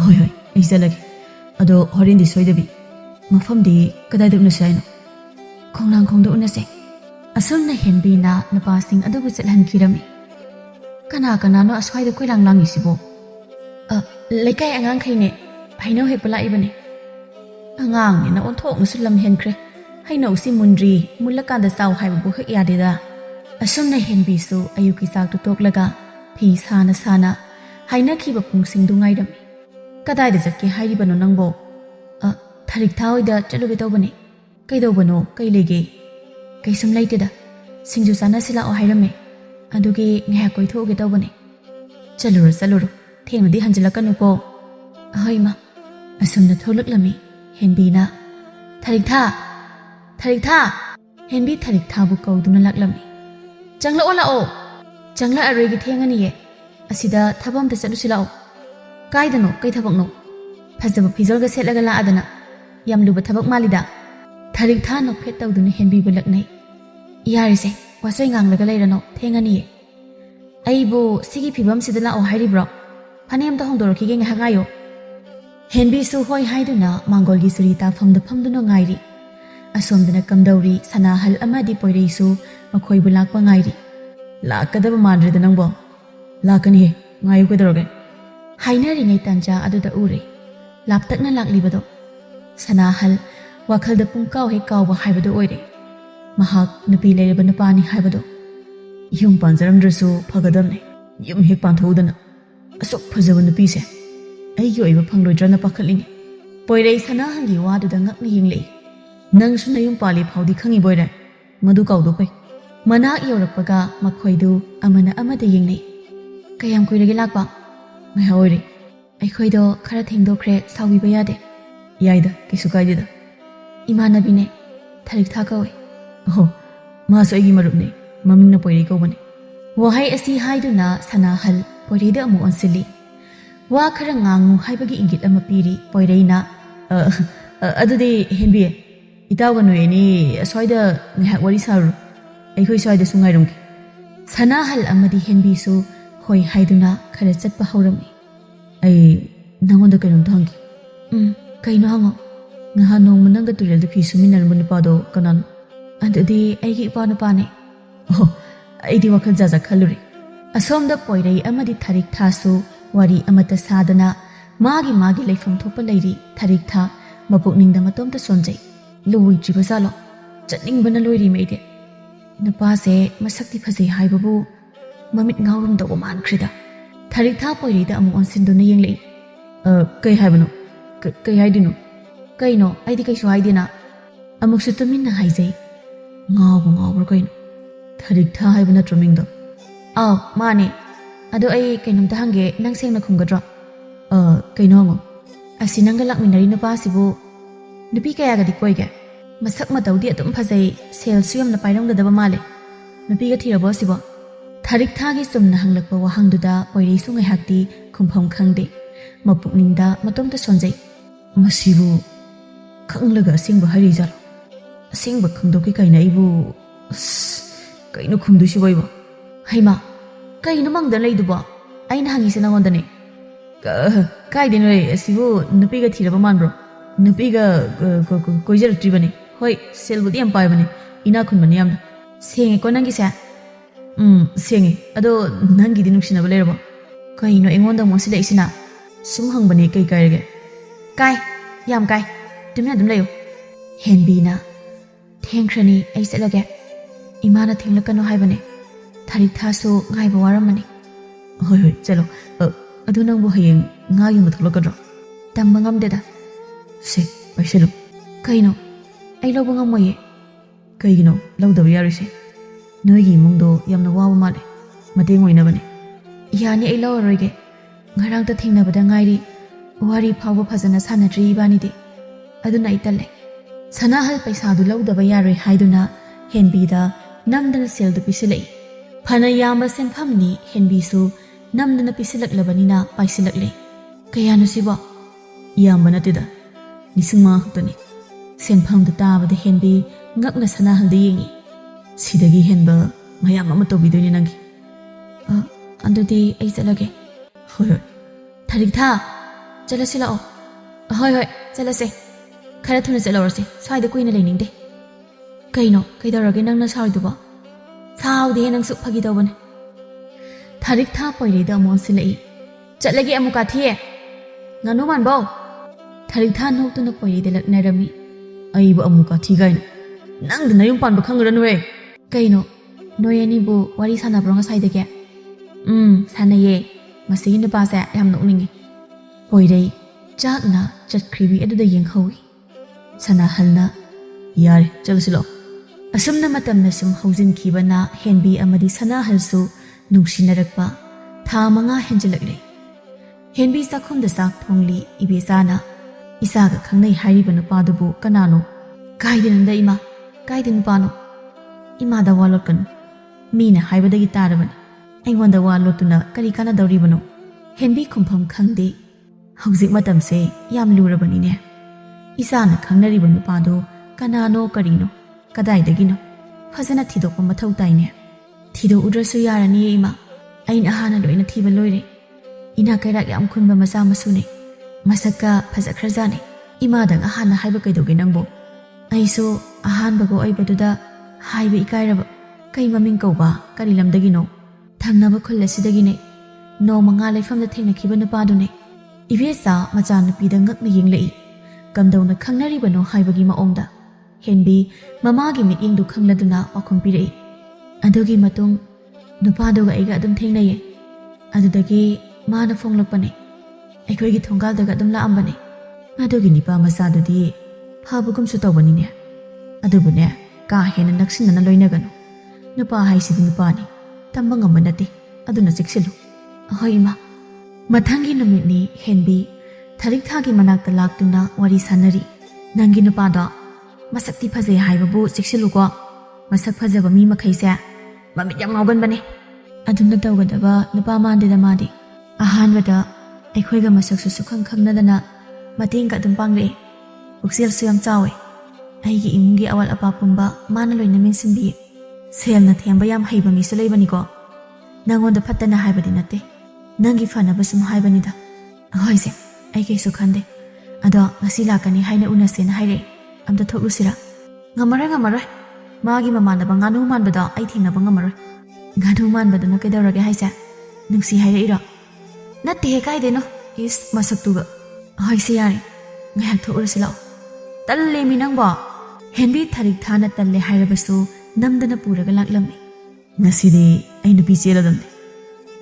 ꯍꯣꯏ ꯍꯣꯏ, ꯑꯩ ꯆꯠꯂꯒꯦ꯫ ꯑꯗꯣ ꯍꯣꯔꯦꯟꯗꯤ ꯁꯣꯏꯗꯕꯤ꯫ ꯃꯐꯝꯗꯤ ꯀꯗꯥꯏꯗ ꯎꯅꯁꯦ ꯍꯥꯏꯅꯣ? ꯈꯣꯡꯅꯥꯡꯈꯣꯡꯗ ꯎꯅꯁꯦ꯫ ꯑꯁꯨꯝꯅ ꯍꯦꯟꯕꯤꯅ ꯅꯨꯄꯥꯁꯤꯡ ꯑꯗꯨꯕꯨ ꯆꯠꯍꯟꯈꯤꯔꯝꯃꯤ꯫ ꯀꯅꯥ ꯀꯅꯥꯅꯣ ꯑꯁ꯭ꯋꯥꯏꯗ ꯀꯣꯏꯂꯥꯡ ꯂꯥꯡꯉꯤꯁꯤꯕꯣ? ꯂꯩꯀꯥꯏ ꯑꯉꯥꯡꯈꯩꯅꯦ, ꯍꯩꯅꯧ ꯍꯦꯛꯄ ꯂꯥꯛꯏꯕꯅꯦ꯫ ꯑꯉꯥꯡꯅꯤꯅ ꯑꯣꯟꯊꯣꯛꯅꯁꯨ ꯂꯝ ꯍꯦꯟꯈ꯭ꯔꯦ꯫ ꯍꯩꯅꯧꯁꯤ ꯃꯨꯟꯗ꯭ꯔꯤ, ꯃꯨꯜꯂꯀꯥꯟꯗ ꯆꯥꯎ ꯍꯥꯏꯕꯕꯨ ꯍꯦꯛ ꯌꯥꯗꯦꯗ꯫ ꯑꯁꯨꯝꯅ ꯍꯦꯟꯕꯤꯁꯨ ꯑꯌꯨꯛꯀꯤ ꯆꯥꯛꯇꯨ ꯇꯣꯛꯂꯒ ꯐꯤ ꯁꯥꯅ ꯁꯥꯅ ꯍꯥꯏꯅꯈꯤꯕ ꯄꯨꯡꯁꯤꯡꯗꯨ ꯉꯥꯏꯔꯝꯃꯤ꯫ ꯀꯗꯥꯏꯗ ꯆꯠꯀꯦ ꯍꯥꯏꯔꯤꯕꯅꯣ ꯅꯪꯕꯣ? ꯊꯔꯤꯛꯊꯥ ꯍꯣꯏꯗ ꯆꯠꯂꯨꯒꯦ ꯇꯧꯕꯅꯦ꯫ ꯀꯩꯗꯧꯕꯅꯣ? ꯀꯩ ꯂꯩꯒꯦ? ꯀꯩꯁꯨꯝ ꯂꯩꯇꯦꯗ, ꯁꯤꯡꯖꯨ ꯆꯥꯅꯁꯤ ꯂꯥꯛꯑꯣ ꯍꯥꯏꯔꯝꯃꯦ, ꯑꯗꯨꯒꯤ ꯉꯥꯏꯍꯥꯛ ꯀꯣꯏꯊꯣꯛꯎꯒꯦ ꯇꯧꯕꯅꯦ꯫ ꯆꯠꯂꯨꯔꯣ ꯆꯠꯂꯨꯔꯣ, ꯊꯦꯡꯅꯗꯤ ꯍꯟꯖꯤꯜꯂꯛꯀꯅꯨꯀꯣ꯫ ꯑꯍꯣꯏ ꯃꯥ꯫ ꯑꯁꯨꯝꯅ ꯊꯣꯛꯂꯛꯂꯝꯃꯤ ꯍꯦꯟꯕꯤꯅ꯫ ꯊꯔꯤꯛꯊꯥ, ꯊꯔꯤꯛꯊꯥ! ꯍꯦꯟꯕꯤ ꯊꯔꯤꯛꯊꯥꯕꯨ ꯀꯧꯗꯨꯅ ꯂꯥꯛꯂꯝꯃꯤ꯫ ꯆꯪꯂꯛꯑꯣ ꯂꯥꯛꯑꯣ꯫ ꯆꯪꯂꯛꯑꯔꯣꯏꯒꯦ, ꯊꯦꯡꯉꯅꯤꯌꯦ꯫ ꯑꯁꯤꯗ ꯊꯕꯛ ꯑꯝꯇ ꯆꯠꯂꯨꯁꯤ ꯂꯥꯛꯑꯣ꯫ ꯀꯥꯏꯗꯅꯣ? ꯀꯩ ꯊꯕꯛꯅꯣ? ꯐꯖꯕ ꯐꯤꯖꯣꯜꯒ ꯁꯦꯠꯂꯒ ꯂꯥꯛꯑꯗꯅ ꯌꯥꯝ ꯂꯨꯕ ꯊꯕꯛ ꯃꯥꯜꯂꯤꯗ꯫ ꯊꯔꯤꯛꯊꯥ ꯅꯣꯛꯐꯦꯠ ꯇꯧꯗꯨꯅ ꯍꯦꯟꯕꯤꯕꯨ ꯂꯛꯅꯩ꯫ ꯌꯥꯔꯤꯁꯦ, ꯋꯥꯆꯣꯏ ꯉꯥꯡꯂꯒ ꯂꯩꯔꯅꯣ, ꯊꯦꯡꯉꯅꯤꯌꯦ꯫ ꯑꯩꯕꯨ ꯁꯤꯒꯤ ꯐꯤꯕꯝꯁꯤꯗ ꯂꯥꯛꯑꯣ ꯍꯥꯏꯔꯤꯕ꯭ꯔꯣ? ꯐꯅꯦꯛ ꯑꯝꯇ ꯍꯣꯡꯗꯣꯔꯛꯈꯤꯒꯦ, ꯉꯥꯏꯍꯥꯛ ꯉꯥꯏꯌꯣ꯫ ꯍꯦꯟꯕꯤꯁꯨ ꯍꯣꯏ ꯍꯥꯏꯗꯨꯅ ꯃꯥꯡꯒꯣꯜꯒꯤ ꯆꯨꯔꯤ ꯇꯥꯐꯝꯗ ꯐꯝꯗꯨꯅ ꯉꯥꯏꯔꯤ꯫ ꯑꯁꯣꯝꯗꯅ ꯀꯝꯗꯧꯔꯤ ꯁꯅꯥꯍꯜ ꯑꯃꯗꯤ ꯄꯣꯏꯔꯩꯁꯨ ꯃꯈꯣꯏꯕꯨ ꯂꯥꯛꯄ ꯉꯥꯏꯔꯤ꯫ ꯂꯥꯛꯀꯗꯕ ꯃꯥꯟꯗ꯭ꯔꯦꯗ ꯅꯪꯕꯣ꯫ ꯂꯥꯛꯀꯅꯤꯍꯦ, ꯉꯥꯏꯌꯨ ꯀꯩꯗꯧꯔꯒꯦ? ꯍꯥꯏꯅꯔꯤꯉꯩ ꯇꯥꯟꯖꯥ ꯑꯗꯨꯗ ꯎꯔꯦ ꯂꯥꯞꯇꯛꯅ ꯂꯥꯛꯂꯤꯕꯗꯣ ꯁꯅꯥꯍꯜ ꯋꯥꯈꯜꯗ ꯄꯨꯡꯀꯥꯎ ꯍꯦꯛ ꯀꯥꯎꯕ ꯍꯥꯏꯕꯗꯨ ꯑꯣꯏꯔꯦ꯫ ꯃꯍꯥꯛ ꯅꯨꯄꯤ ꯂꯩꯔꯕ ꯅꯨꯄꯥꯅꯤ ꯍꯥꯏꯕꯗꯣ꯫ ꯌꯨꯝ ꯄꯥꯟꯖꯔꯝꯗ꯭ꯔꯁꯨ ꯐꯒꯗꯕꯅꯤ, ꯌꯨꯝ ꯍꯦꯛ ꯄꯥꯟꯊꯣꯛꯎꯗꯅ ꯑꯁꯨꯛ ꯐꯖꯕ ꯅꯨꯄꯤꯁꯦ ꯑꯩꯒꯤ ꯑꯣꯏꯕ ꯐꯪꯂꯣꯏꯗ꯭ꯔꯅ ꯄꯥꯈꯠꯂꯤꯅꯤ꯫ ꯄꯣꯏꯔꯩ ꯁꯅꯥꯍꯜꯒꯤ ꯋꯥꯗꯨꯗ ꯉꯛꯅ ꯌꯦꯡꯂꯛꯏ꯫ ꯅꯪꯁꯨ ꯅꯌꯨꯝ ꯄꯥꯜꯂꯤ ꯐꯥꯎꯗꯤ ꯈꯪꯉꯤꯕꯣꯏꯔꯦ, ꯃꯗꯨ ꯀꯥꯎꯗꯣꯛꯄꯩ꯫ ꯃꯅꯥꯛ ꯌꯧꯔꯛꯄꯒ ꯃꯈꯣꯏꯗꯨ ꯑꯃꯅ ꯑꯃꯗ ꯌꯦꯡꯅꯩ꯫ ꯀꯌꯥꯝ ꯀꯨꯏꯔꯒꯦ ꯂꯥꯛꯄ? ꯉꯥꯏꯍꯥꯛ ꯑꯣꯏꯔꯦ꯫ ꯑꯩꯈꯣꯏꯗꯣ ꯈꯔ ꯊꯦꯡꯗꯣꯛꯈ꯭ꯔꯦ, ꯁꯥꯎꯕꯤꯕ ꯌꯥꯗꯦ꯫ ꯌꯥꯏꯗ, ꯀꯩꯁꯨ ꯀꯥꯏꯗꯦꯗ꯫ ꯏꯃꯥꯟꯅꯕꯤꯅꯦ, ꯊꯔꯤꯛꯊꯥ ꯀꯧꯏ꯫ ꯑꯣꯍꯣ, ꯃꯥꯁꯨ ꯑꯩꯒꯤ ꯃꯔꯨꯞꯅꯤ, ꯃꯃꯤꯡꯅ ꯄꯣꯏꯔꯩ ꯀꯧꯕꯅꯤ꯫ ꯋꯥꯍꯩ ꯑꯁꯤ ꯍꯥꯏꯗꯨꯅ ꯁꯅꯥꯍꯜ ꯄꯣꯏꯔꯩꯗ ꯑꯃꯨꯛ ꯑꯣꯟꯁꯤꯜꯂꯤ꯫ ꯋꯥ ꯈꯔ ꯉꯥꯡꯉꯨ ꯍꯥꯏꯕꯒꯤ ꯏꯪꯒꯤꯠ ꯑꯃ ꯄꯤꯔꯤ ꯄꯣꯏꯔꯩꯅ꯫ ꯑꯗꯨꯗꯤ ꯍꯦꯟꯕꯤ, ꯏꯇꯥꯎꯒ ꯅꯣꯏ ꯑꯅꯤ ꯑꯁ꯭ꯋꯥꯏꯗ ꯉꯥꯏꯍꯥꯛ ꯋꯥꯔꯤ ꯁꯥꯔꯨꯔꯣ, ꯑꯩꯈꯣꯏ ꯁ꯭ꯋꯥꯏꯗꯁꯨ ꯉꯥꯏꯔꯝꯒꯦ꯫ ꯁꯅꯥꯍꯜ ꯑꯃꯗꯤ ꯍꯦꯟꯕꯤꯁꯨ ꯍꯣꯏ ꯍꯥꯏꯗꯨꯅ ꯈꯔ ꯆꯠꯄ ꯍꯧꯔꯝꯃꯤ꯫ ꯑꯩ ꯅꯪꯉꯣꯟꯗ ꯀꯩꯅꯣꯝꯇ ꯍꯪꯒꯦ꯫ ꯀꯩꯅꯣ ꯍꯪꯉꯣ꯫ ꯅꯍꯥꯟ ꯅꯣꯡꯃ ꯅꯪꯒ ꯇꯨꯔꯦꯜꯗ ꯐꯤ ꯁꯨꯃꯤꯟꯅꯔꯝꯕ ꯅꯨꯄꯥꯗꯣ ꯀꯅꯥꯅꯣ? ꯑꯗꯨꯗꯤ ꯑꯩꯒꯤ ꯏꯄꯥ ꯅꯨꯄꯥꯅꯦ꯫ ꯑꯣꯍꯣ, ꯑꯩꯗꯤ ꯋꯥꯈꯜ ꯖꯥꯖꯠ ꯈꯜꯂꯨꯔꯦ꯫ ꯑꯁꯣꯝꯗ ꯄꯣꯏꯔꯩ ꯑꯃꯗꯤ ꯊꯔꯤꯛꯊꯥꯁꯨ ꯋꯥꯔꯤ ꯑꯃꯠꯇ ꯁꯥꯗꯅ ꯃꯥꯒꯤ ꯂꯩꯐꯝ ꯊꯣꯛꯄ ꯂꯩꯔꯤ꯫ ꯊꯔꯤꯛꯊꯥ ꯃꯄꯨꯛꯅꯤꯡꯗ ꯃꯇꯣꯝꯇ ꯁꯣꯟꯖꯩ꯫ ꯂꯣꯏꯗ꯭ꯔꯤꯕꯖꯥꯠꯂꯣ? ꯆꯠꯅꯤꯡꯕꯅ ꯂꯣꯏꯔꯤꯃꯦ ꯑꯩꯗꯤ꯫ ꯅꯨꯄꯥꯁꯦ ꯃꯁꯛꯇꯤ ꯐꯖꯩ ꯍꯥꯏꯕꯕꯨ ꯃꯃꯤꯠ ꯉꯥꯎꯔꯝ ꯇꯧꯕ ꯃꯥꯟꯈ꯭ꯔꯦꯗ꯫ ꯊꯔꯤꯛꯊꯥ ꯄꯣꯏꯔꯩꯗ ꯑꯃꯨꯛ ꯑꯣꯟꯁꯤꯟꯗꯨꯅ ꯌꯦꯡꯂꯛꯏ꯫ ꯀꯩ ꯍꯥꯏꯕꯅꯣ? ꯀꯩ ꯍꯥꯏꯗꯣꯏꯅꯣ? ꯀꯩꯅꯣ? ꯑꯩꯗꯤ ꯀꯩꯁꯨ ꯍꯥꯏꯗꯦꯅ꯫ ꯑꯃꯨꯛꯁꯨ ꯇꯨꯃꯤꯟꯅ ꯍꯥꯏꯖꯩ꯫ ꯉꯥꯎꯕ꯭ꯔꯥ ꯀꯩꯅꯣ? ꯊꯔꯤꯛꯊꯥ ꯍꯥꯏꯕ ꯅꯠꯇ꯭ꯔꯣ ꯃꯤꯡꯗꯣ? ꯑꯥꯎ ꯃꯥꯅꯦ꯫ ꯑꯗꯣ ꯑꯩ ꯀꯩꯅꯣꯝꯇ ꯍꯪꯒꯦ, ꯅꯪ ꯁꯦꯡꯅ ꯈꯨꯝꯒꯗ꯭ꯔꯣ? ꯀꯩꯅꯣ ꯍꯪꯉꯣ꯫ ꯑꯁꯤ ꯅꯪꯒ ꯂꯥꯛꯃꯤꯟꯅꯔꯤ ꯅꯨꯄꯥꯁꯤꯕꯨ ꯅꯨꯄꯤ ꯀꯌꯥꯒꯗꯤ ꯀꯣꯏꯒꯦ? ꯃꯁꯛ ꯃꯇꯧꯗꯤ ꯑꯗꯨꯝ ꯐꯖꯩ, ꯁꯦꯜꯁꯨ ꯌꯥꯝꯅ ꯄꯥꯏꯔꯝꯒꯗꯕ ꯃꯥꯜꯂꯦ꯫ ꯅꯨꯄꯤꯒ ꯊꯤꯔꯕꯣ ꯑꯁꯤꯕꯣ? ꯊꯔꯤꯛꯊꯥꯒꯤ ꯆꯨꯝꯅ ꯍꯪꯂꯛꯄ ꯋꯥꯍꯪꯗꯨꯗ ꯄꯣꯏꯔꯩꯁꯨ ꯉꯥꯏꯍꯥꯛꯇꯤ ꯈꯨꯝꯐꯝ ꯈꯪꯗꯦ꯫ ꯃꯄꯨꯛꯅꯤꯡꯗ ꯃꯇꯣꯝꯇ ꯁꯣꯟꯖꯩ꯫ ꯃꯁꯤꯕꯨ ꯈꯪꯂꯒ ꯑꯁꯦꯡꯕ ꯍꯥꯏꯔꯤꯖꯥꯠꯂꯣ? ꯑꯁꯦꯡꯕ ꯈꯪꯗꯣꯛꯀꯦ ꯀꯥꯏꯅ ꯑꯩꯕꯨ ꯀꯩꯅꯣ ꯈꯨꯝꯗꯣꯏꯁꯤꯕꯣ ꯑꯩꯕꯣ? ꯍꯩꯃꯥ, ꯀꯩꯅꯣ ꯃꯪꯗ ꯂꯩꯗꯨꯕꯣ? ꯑꯩꯅ ꯍꯪꯉꯤꯁꯦ ꯅꯉꯣꯟꯗꯅꯦ꯫ ꯀꯥꯏꯗꯩꯅꯣ? ꯑꯁꯤꯕꯨ ꯅꯨꯄꯤꯒ ꯊꯤꯔꯕ ꯃꯥꯟꯕ꯭ꯔꯣ? Nupiga koijarꯛꯇ꯭ꯔꯤꯕꯅꯤ hoi selbudi yam paibani ina khunbani yam senge ko nangi sa senge ado nangi di nuksina balerbo kaino engonda mosila isina sum hangbani kai kairege kai yam kai tumna dum layo henbina thengkrani ai selage imana thenglakano haibane tharik thaso ngaiba waramani hoi hoi chalo adu nangbo hayeng nga yum tholakadro tamba ngamdeda se paiselo kaino ai lawba ngamoye kaigino lawdaba yarise noigi mungdo yamna wawa male mateng oinabane yani ai lawaroige ngarangta thengnabada ngairi wari phawba phajana sanadri ibani de aduna italle sanahal paisa du lawdaba yaroi haiduna henbida namdana sel du pisilai phana yamba senphamni henbi su namdana pisilaklabanina paisilakle kayanu sibo yamba natida nisingma khutani senphamda tabada henbi ngakna sanahal de yengi sidagi henba mayam ama tobidoini nangi andudi ai chalage hoi tharik tha chalasila o hoi chalase khara thuna chalawrse saida kuina leiningde kaino kaidarage nangna saiduba saudi nang su phagi dawbane tharik tha poirida mon silai chatlage amuka thie nganu manbo tharik tha noktuna poirida laknarami aibu amuka thigaina nang dina yum panba khangranu kaino noyani bu wari sanabro nga saidage sanaye masigi na pasa yam nokningi poirei chakna chatkribi aduda yenghawi sana halna yare chalusilo asumna matamna sum haujin khibana henbi amadi sana halsu nungshinarakpa tha manga henjilakle henbi sakhumda sak thongli ibesana isaga khangnai hairiba nupadubu kanano kaidinanda ima kaidin pano ima da walotkan mina haibadagi tarabani aingonda walotuna kari kana dawribano henbi khumpham khangde hauzik matamse yam lurabani ne isana khangnariba nupado kanano karino kadaidagino fazana thidokpa mathau taine thido udrasu yarani ima aina hana loina thiba loire ina kairak yam khunba masa masune masaka phazakhrajane ima dang ahana haiba kaidoge nangbo aiso ahan bago aibaduda haiba ikairaba kai maming kauba kari lamdagino thangnaba khullasidagine no manga laifamda thengna khiba nupadune ibesa macha nupida ngakna yenglei kamdawna khangnaribano haibagi maongda henbi mamagi mityengdu khangladuna wakhum pirei adugi matung nupadoga aiga adum thengnaye adudagi mana fonglakpane aikhoigi thongaldaga adum laambane adugi nipa masadudi phabugumsu tawbanine adubune ka hena naksinana loinagano nupa haisidi nupani tamba ngamba nate aduna siksilu ahoima mathangi numitni henbi tharik thagi manakta laktuna wari sanari nangi nupada masakti phaje haibabu siksilu ko masak phajaba mi makhaise mamit yam ngaugan bane aduna tawgadaba nupa mandida madi ahanwada aikhoiga masaksu sukhang khangnadana mating ka dum pangle uksel suyam chawe aigi imungi awal apa pumba mana loina mensimbi selna themba yam haiba mi sulaibani ko nangonda phattana haibadi nate nangi fanaba sum haibani da hoise ai keisu khande ado ngasi lakani haina unasena haire amda thoklusira ngamara magi mamanaba nganu manbada ai thingnaba ngamara nganu manbaduna kedarage haisa nungsi haire ira natte he kaideno is masaktuga hoise yare ngahak thoklusila talle minangba henbi tharik thana talle hairabasu namdana puraga laklamni ngasidi ai nupi cheladamne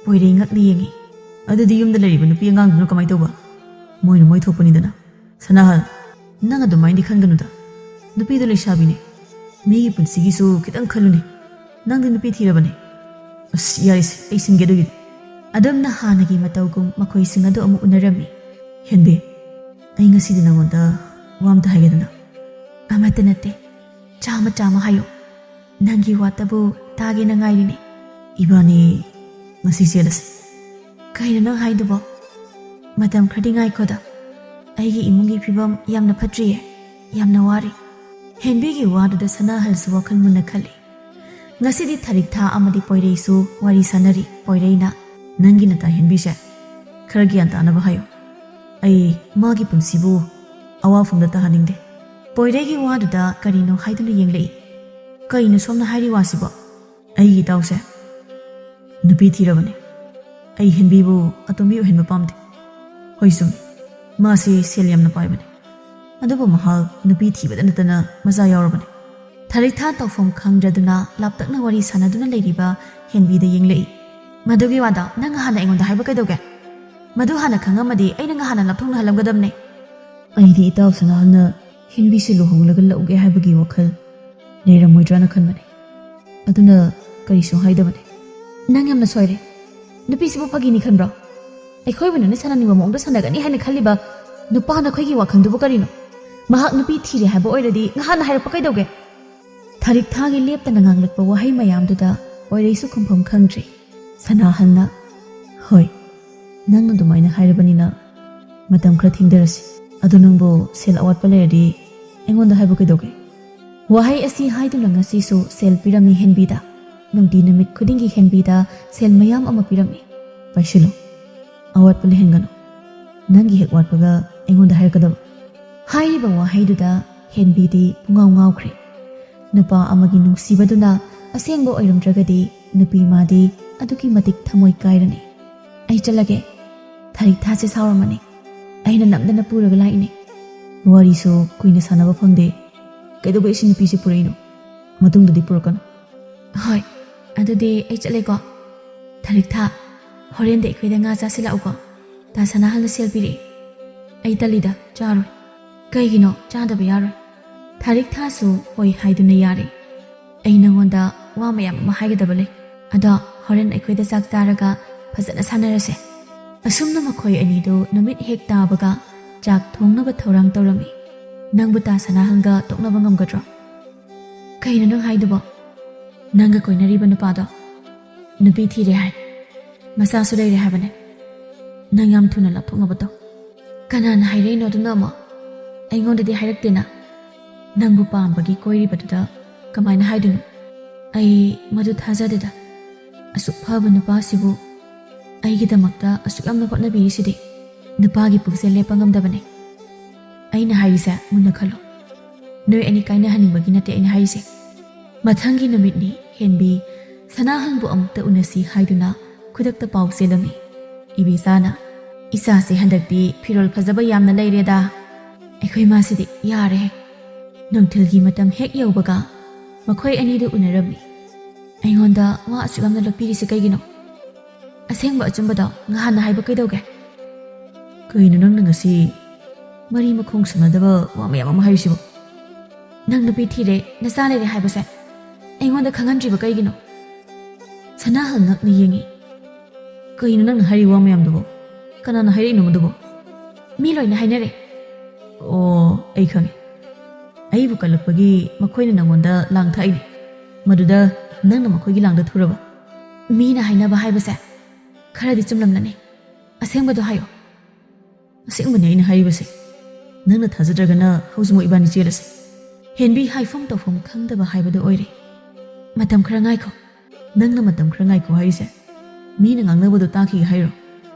poire ngakli yengi adudi yumda lariba nupi angangduna kamai toba moina moi thokpanidana sanahal nang adumai di khanganuda nupi do leisabine migi punsigi su kitang khalune nangdi nupi thirabane as yaris ai singedugi adamna hanagi matawgum makhoi singado amu unarami henbe ai ngasidi nangonda wamta haigedana amata nate chama hayo nangi watabu tagi na ngairine ibani ngasi jelas kaina nang haidubo matam khadi ngai khoda aigi imungi phibam yamna phatriye yamna wari henbi gi wadu da sana halsu wakal munna khali ngasidi tharik tha amadi poirei su wari sanari poireina nangi nata henbi sha kharagi anta na hayo ai magi punsibu ꯑꯋꯥꯐꯝꯗ ꯇꯥꯍꯟꯅꯤꯡꯗꯦ ꯄꯣꯏꯔꯩꯒꯤ ꯋꯥꯗꯨꯗ ꯀꯔꯤꯅꯣ ꯍꯥꯏꯗꯨꯅ ꯌꯦꯡꯂꯛꯏ ꯀꯩꯅꯣ ꯁꯣꯝꯅ ꯍꯥꯏꯔꯤ ꯋꯥꯁꯤꯕꯣ ꯑꯩꯒꯤ ꯏꯇꯥꯎꯁꯦ ꯅꯨꯄꯤ ꯊꯤꯔꯕꯅꯤ ꯑꯩ ꯍꯦꯟꯕꯤꯕꯨ ꯑꯇꯣꯝꯕꯤ ꯑꯣꯏꯍꯟꯕ ꯄꯥꯝꯗꯦ ꯍꯣꯏ ꯆꯨꯝꯃꯤ ꯃꯥꯁꯤ ꯁꯦꯜ ꯌꯥꯝꯅ ꯄꯥꯏꯕꯅꯤ ꯑꯗꯨꯕꯨ ꯃꯍꯥꯛ ꯅꯨꯄꯤ ꯊꯤꯕꯗ ꯅꯠꯇꯅ ꯃꯆꯥ ꯌꯥꯎꯔꯕꯅꯤ ꯊꯥꯔꯤꯛꯊꯥ ꯇꯧꯐꯝ ꯈꯪꯗ꯭ꯔꯗꯨꯅ ꯂꯥꯞꯇꯛꯅ ꯋꯥꯔꯤ ꯁꯥꯟꯅꯗꯨꯅ ꯂꯩꯔꯤꯕ ꯍꯦꯟꯕꯤꯗ ꯌꯦꯡꯂꯛꯏ ꯃꯗꯨꯒꯤ ꯋꯥꯗꯣ ꯅꯪ ꯍꯥꯟꯅ ꯑꯩꯉꯣꯟꯗ ꯍꯥꯏꯕ ꯀꯩꯗꯧꯒꯦ ꯃꯗꯨ ꯍꯥꯟꯅ ꯈꯪꯉꯝꯃꯗꯤ ꯑꯩꯅ ꯍꯥꯟꯅ ꯂꯥꯞꯊꯣꯛꯅ ꯍꯜꯂꯝꯒꯗꯕꯅꯦ ꯑꯩꯗꯤ ꯏꯇꯥꯎ ꯁꯅꯥꯍꯜꯅ ꯍꯦꯟꯕꯤꯁꯤ ꯂꯨꯍꯣꯡꯂꯒ ꯂꯧꯒꯦ ꯍꯥꯏꯕꯒꯤ ꯋꯥꯈꯜ ꯂꯩꯔꯝꯃꯣꯏꯗ꯭ꯔꯥꯅ ꯈꯟꯕꯅꯤ ꯑꯗꯨꯅ ꯀꯔꯤꯁꯨ ꯍꯥꯏꯗꯕꯅꯤ ꯅꯪ ꯌꯥꯝꯅ ꯁꯣꯏꯔꯦ ꯅꯨꯄꯤꯁꯤꯕꯨ ꯐꯥꯒꯤꯅꯤ ꯈꯟꯕ꯭ꯔꯣ ꯑꯩꯈꯣꯏꯕꯨ ꯅꯪꯅ ꯁꯥꯟꯅꯅꯤꯡꯕ ꯃꯑꯣꯡꯗ ꯁꯥꯟꯅꯒꯅꯤ ꯍꯥꯏꯅ ꯈꯜꯂꯤꯕ ꯅꯨꯄꯥ ꯅꯈꯣꯏꯒꯤ ꯋꯥꯈꯜꯗꯨꯕꯨ ꯀꯔꯤꯅꯣ ꯃꯍꯥꯛ ꯅꯨꯄꯤ ꯊꯤꯔꯦ ꯍꯥꯏꯕ ꯑꯣꯏꯔꯗꯤ ꯉꯍꯥꯟꯅ ꯍꯥꯏꯔꯛꯄ ꯀꯩꯗꯧꯒꯦ ꯊꯥꯔꯤꯛꯊꯥꯒꯤ ꯂꯦꯞꯇꯅ ꯉꯥꯡꯂꯛꯄ ꯋꯥꯍꯩ ꯃꯌꯥꯝꯗꯨꯗ ꯄꯣꯏꯔꯩꯁꯨ ꯈꯨꯝꯐꯝ ꯈꯪꯗ꯭ꯔꯤ ꯁꯅꯥꯍꯜꯅ ꯍꯣꯏ ꯅꯪꯅ ꯑꯗꯨꯃꯥꯏꯅ ꯍꯥꯏꯔꯕꯅꯤꯅ ꯃꯇꯝ ꯈꯔ ꯊꯦꯡꯊꯔꯁꯤ ꯑꯗꯨ ꯅꯪꯕꯨ ꯁꯦꯜ ꯑꯋꯥꯠꯄ ꯂꯩꯔꯗꯤ ꯑꯩꯉꯣꯟꯗ ꯍꯥꯏꯕ ꯀꯩꯗꯧꯒꯦ ꯋꯥꯍꯩ ꯑꯁꯤ ꯍꯥꯏꯗꯨꯅ ꯉꯁꯤꯁꯨ ꯁꯦꯜ ꯄꯤꯔꯝꯃꯤ ꯍꯦꯟꯕꯤꯗ ꯅꯨꯡꯇꯤ ꯅꯨꯃꯤꯠ ꯈꯨꯗꯤꯡꯒꯤ ꯍꯦꯟꯕꯤꯗ ꯁꯦꯜ ꯃꯌꯥꯝ ꯑꯃ ꯄꯤꯔꯝꯃꯤ ꯄꯥꯏꯁꯤꯜꯂꯨ ꯑꯋꯥꯠꯄ ꯂꯩꯍꯟꯒꯅꯨ ꯅꯪꯒꯤ ꯍꯦꯛ ꯋꯥꯠꯄꯒ ꯑꯩꯉꯣꯟꯗ ꯍꯥꯏꯔꯛꯀꯗꯕ ꯍꯥꯏꯔꯤꯕ ꯋꯥꯍꯩꯗꯨꯗ ꯍꯦꯟꯕꯤꯗꯤ ꯄꯨꯡꯉꯥꯎ ꯉꯥꯎꯈ꯭ꯔꯦ ꯅꯨꯄꯥ ꯑꯃꯒꯤ ꯅꯨꯡꯁꯤꯕꯗꯨꯅ ꯑꯁꯦꯡꯕ ꯑꯣꯏꯔꯝꯗ꯭ꯔꯒꯗꯤ ꯅꯨꯄꯤ ꯃꯥꯗꯤ ꯑꯗꯨꯛꯀꯤ ꯃꯇꯤꯛ ꯊꯃꯣꯏ ꯀꯥꯏꯔꯅꯤ ꯑꯩ ꯆꯠꯂꯒꯦ ꯊꯥꯔꯤꯛꯊꯥꯁꯦ ꯁꯥꯎꯔꯝꯃꯅꯤ ꯑꯩꯅ ꯅꯝꯗꯅ ꯄꯨꯔꯒ ꯂꯥꯛꯏꯅꯦ ꯋꯥꯔꯤꯁꯨ ꯀꯨꯏꯅ ꯁꯥꯟꯅꯕ ꯐꯪꯗꯦ ꯀꯩꯗꯧꯕꯩ ꯏꯁꯤ ꯅꯨꯄꯤꯁꯤ ꯄꯨꯔꯛꯏꯅꯣ ꯃꯇꯨꯡꯗꯗꯤ ꯄꯨꯔꯛꯀꯅꯨ ꯍꯣꯏ ꯑꯗꯨꯗꯤ ꯑꯩ ꯆꯠꯂꯦꯀꯣ ꯊꯥꯔꯤꯛꯊꯥ ꯍꯣꯔꯦꯟꯗꯤ ꯑꯩꯈꯣꯏꯗ ꯉꯥ ꯆꯥꯁꯤꯜꯂꯛꯎꯀꯣ ꯇꯥ ꯁꯅꯥꯍꯜꯅ ꯁꯦꯜ ꯄꯤꯔꯛꯏ ꯑꯩ ꯇꯜꯂꯤꯗ ꯆꯥꯔꯣꯏ ꯀꯩꯒꯤꯅꯣ ꯆꯥꯗꯕ ꯌꯥꯔꯣꯏ ꯊꯥꯔꯤꯛꯊꯥꯁꯨ ꯍꯣꯏ ꯍꯥꯏꯗꯨꯅ ꯌꯥꯔꯦ ꯑꯩ ꯅꯉꯣꯟꯗ ꯋꯥ ꯃꯌꯥꯝ ꯑꯃ ꯍꯥꯏꯒꯗꯕ ꯂꯩ ꯑꯗꯣ ꯍꯣꯔꯦꯟ ꯑꯩꯈꯣꯏꯗ ꯆꯥꯛ ꯆꯥꯔꯒ ꯐꯖꯅ ꯁꯥꯟꯅꯔꯁꯦ ꯑꯁꯨꯝꯅ ꯃꯈꯣꯏ ꯑꯅꯤꯗꯨ ꯅꯨꯃꯤꯠ ꯍꯦꯛ ꯇꯥꯕꯒ ꯆꯥꯛ ꯊꯣꯡꯅꯕ ꯊꯧꯔꯥꯡ ꯇꯧꯔꯝꯃꯤ ꯅꯪꯕꯨ ꯇꯥ ꯁꯅꯥꯍꯜꯒ ꯇꯣꯛꯅꯕ ꯉꯝꯒꯗ꯭ꯔꯣ ꯀꯩꯅꯣ ꯅꯪ ꯍꯥꯏꯗꯨꯕꯣ ꯅꯪꯒ ꯀꯣꯏꯅꯔꯤꯕ ꯅꯨꯄꯥꯗꯣ ꯅꯨꯄꯤ ꯊꯤꯔꯦ ꯍꯥꯏ ꯃꯆꯥꯁꯨ ꯂꯩꯔꯦ ꯍꯥꯏꯕꯅꯦ ꯅꯪ ꯌꯥꯝ ꯊꯨꯅ ꯂꯥꯞꯊꯣꯛꯅꯕ ꯇꯧ ꯀꯅꯥꯅ ꯍꯥꯏꯔꯛꯏꯅꯣ ꯑꯗꯨꯅ ꯑꯃꯨꯛ ꯑꯩꯉꯣꯟꯗꯗꯤ ꯍꯥꯏꯔꯛꯇꯦꯅ ꯅꯪꯕꯨ ꯄꯥꯝꯕꯒꯤ ꯀꯣꯏꯔꯤꯕꯗꯨꯗ ꯀꯃꯥꯏꯅ ꯍꯥꯏꯗꯣꯏꯅꯣ ꯑꯩ ꯃꯗꯨ ꯊꯥꯖꯗꯦꯗ ꯑꯁꯨꯛ ꯐꯕ ꯅꯨꯄꯥꯁꯤꯕꯨ ꯑꯩꯒꯤꯗꯃꯛꯇ ꯑꯁꯨꯛ ꯌꯥꯝꯅ ꯍꯣꯠꯅꯕꯤꯔꯤꯁꯤꯗꯤ ꯅꯨꯄꯥꯒꯤ ꯄꯨꯛꯁꯦ ꯂꯦꯞꯄ ꯉꯝꯗꯕꯅꯦ ꯑꯩꯅ ꯍꯥꯏꯔꯤꯁꯦ ꯃꯨꯟꯅ ꯈꯜꯂꯣ ꯅꯣꯏ ꯑꯅꯤ ꯀꯥꯏꯅꯍꯟꯅꯤꯡꯕꯒꯤ ꯅꯠꯇꯦ ꯑꯩꯅ ꯍꯥꯏꯔꯤꯁꯦ ꯃꯊꯪꯒꯤ ꯅꯨꯃꯤꯠꯅꯤ ꯍꯦꯟꯕꯤ ꯁꯅꯥꯍꯜꯕꯨ ꯑꯃꯨꯛꯇ ꯎꯅꯁꯤ ꯍꯥꯏꯗꯨꯅ ꯈꯨꯗꯛꯇ ꯄꯥꯎ ꯆꯦꯜꯂꯝꯃꯤ ꯏꯕꯦꯆꯥꯅ ꯏꯆꯥꯁꯦ ꯍꯟꯗꯛꯇꯤ ꯐꯤꯔꯣꯜ ꯐꯖꯕ ꯌꯥꯝꯅ ꯂꯩꯔꯦꯗ ꯑꯩꯈꯣꯏ ꯃꯥꯁꯤꯗꯤ ꯌꯥꯔꯦ ꯅꯨꯡꯊꯤꯜꯒꯤ ꯃꯇꯝ ꯍꯦꯛ ꯌꯧꯕꯒ ꯃꯈꯣꯏ ꯑꯅꯤꯗꯨ ꯎꯅꯔꯝꯃꯤ ꯑꯩꯉꯣꯟꯗ ꯋꯥ ꯑꯁꯨꯛ ꯌꯥꯝꯅ ꯂꯣꯠꯄꯤꯔꯤꯁꯤ ꯀꯩꯒꯤꯅꯣ ꯑꯁꯦꯡꯕ ꯑꯆꯨꯝꯕꯗꯣ ꯉꯍꯥꯟꯅ ꯍꯥꯏꯕ ꯀꯩꯗꯧꯒꯦ ꯀꯩꯅꯣ ꯅꯪꯅ ꯉꯁꯤ ꯃꯔꯤ ꯃꯈꯣꯡ ꯁꯝꯅꯗꯕ ꯋꯥ ꯃꯌꯥꯝ ꯑꯃ ꯍꯥꯏꯔꯤꯁꯤꯕꯣ ꯅꯪ ꯅꯨꯄꯤ ꯊꯤꯔꯦ ꯅꯆꯥ ꯂꯩꯔꯦ ꯍꯥꯏꯕꯁꯦ ꯑꯩꯉꯣꯟꯗ ꯈꯪꯍꯟꯗ꯭ꯔꯤꯕ ꯀꯩꯒꯤꯅꯣ ꯁꯅꯥꯍꯜ ꯉꯛꯅ ꯌꯦꯡꯉꯤ ꯀꯩꯅꯣ ꯅꯪꯅ ꯍꯥꯏꯔꯤ ꯋꯥ ꯃꯌꯥꯝꯗꯨꯕꯣ ꯀꯅꯥꯅ ꯍꯥꯏꯔꯛꯏꯅꯣ ꯃꯗꯨꯕꯣ ꯃꯤ ꯂꯣꯏꯅ ꯍꯥꯏꯅꯔꯦ ꯑꯣ ꯑꯩ ꯈꯪꯉꯦ ꯑꯩꯕꯨ ꯀꯜꯂꯛꯄꯒꯤ ꯃꯈꯣꯏꯅ ꯅꯪꯉꯣꯟꯗ ꯂꯥꯡ ꯊꯥꯛꯏꯅꯤ ꯃꯗꯨꯗ ꯅꯪꯅ ꯃꯈꯣꯏꯒꯤ ꯂꯥꯡꯗ ꯊꯨꯔꯕ ꯃꯤꯅ ꯍꯥꯏꯅꯕ ꯍꯥꯏꯕꯁꯦ ꯈꯔꯗꯤ ꯆꯨꯝꯂꯝꯂꯅꯤ ꯑꯁꯦꯡꯕꯗꯣ ꯍꯥꯏꯌꯣ ꯑꯁꯦꯡꯕꯅꯤ ꯑꯩꯅ ꯍꯥꯏꯔꯤꯕꯁꯦ ꯅꯪꯅ ꯊꯥꯖꯗ꯭ꯔꯒꯅ ꯍꯧꯖꯤꯛꯃꯛ ꯏꯕꯥꯅꯤ ꯆꯦꯜꯂꯁꯤ ꯍꯦꯟꯕꯤ ꯍꯥꯏꯐꯝ ꯇꯧꯐꯝ ꯈꯪꯗꯕ ꯍꯥꯏꯕꯗꯨ ꯑꯣꯏꯔꯦ ꯃꯇꯝ ꯈꯔ ꯉꯥꯏꯈꯣ ꯅꯪꯅ ꯃꯇꯝ ꯈꯔ ꯉꯥꯏꯈꯣ ꯍꯥꯏꯔꯤꯁꯦ ꯃꯤꯅ ꯉꯥꯡꯅꯕꯗꯣ ꯇꯥꯈꯤꯒꯦ ꯍꯥꯏꯔꯣ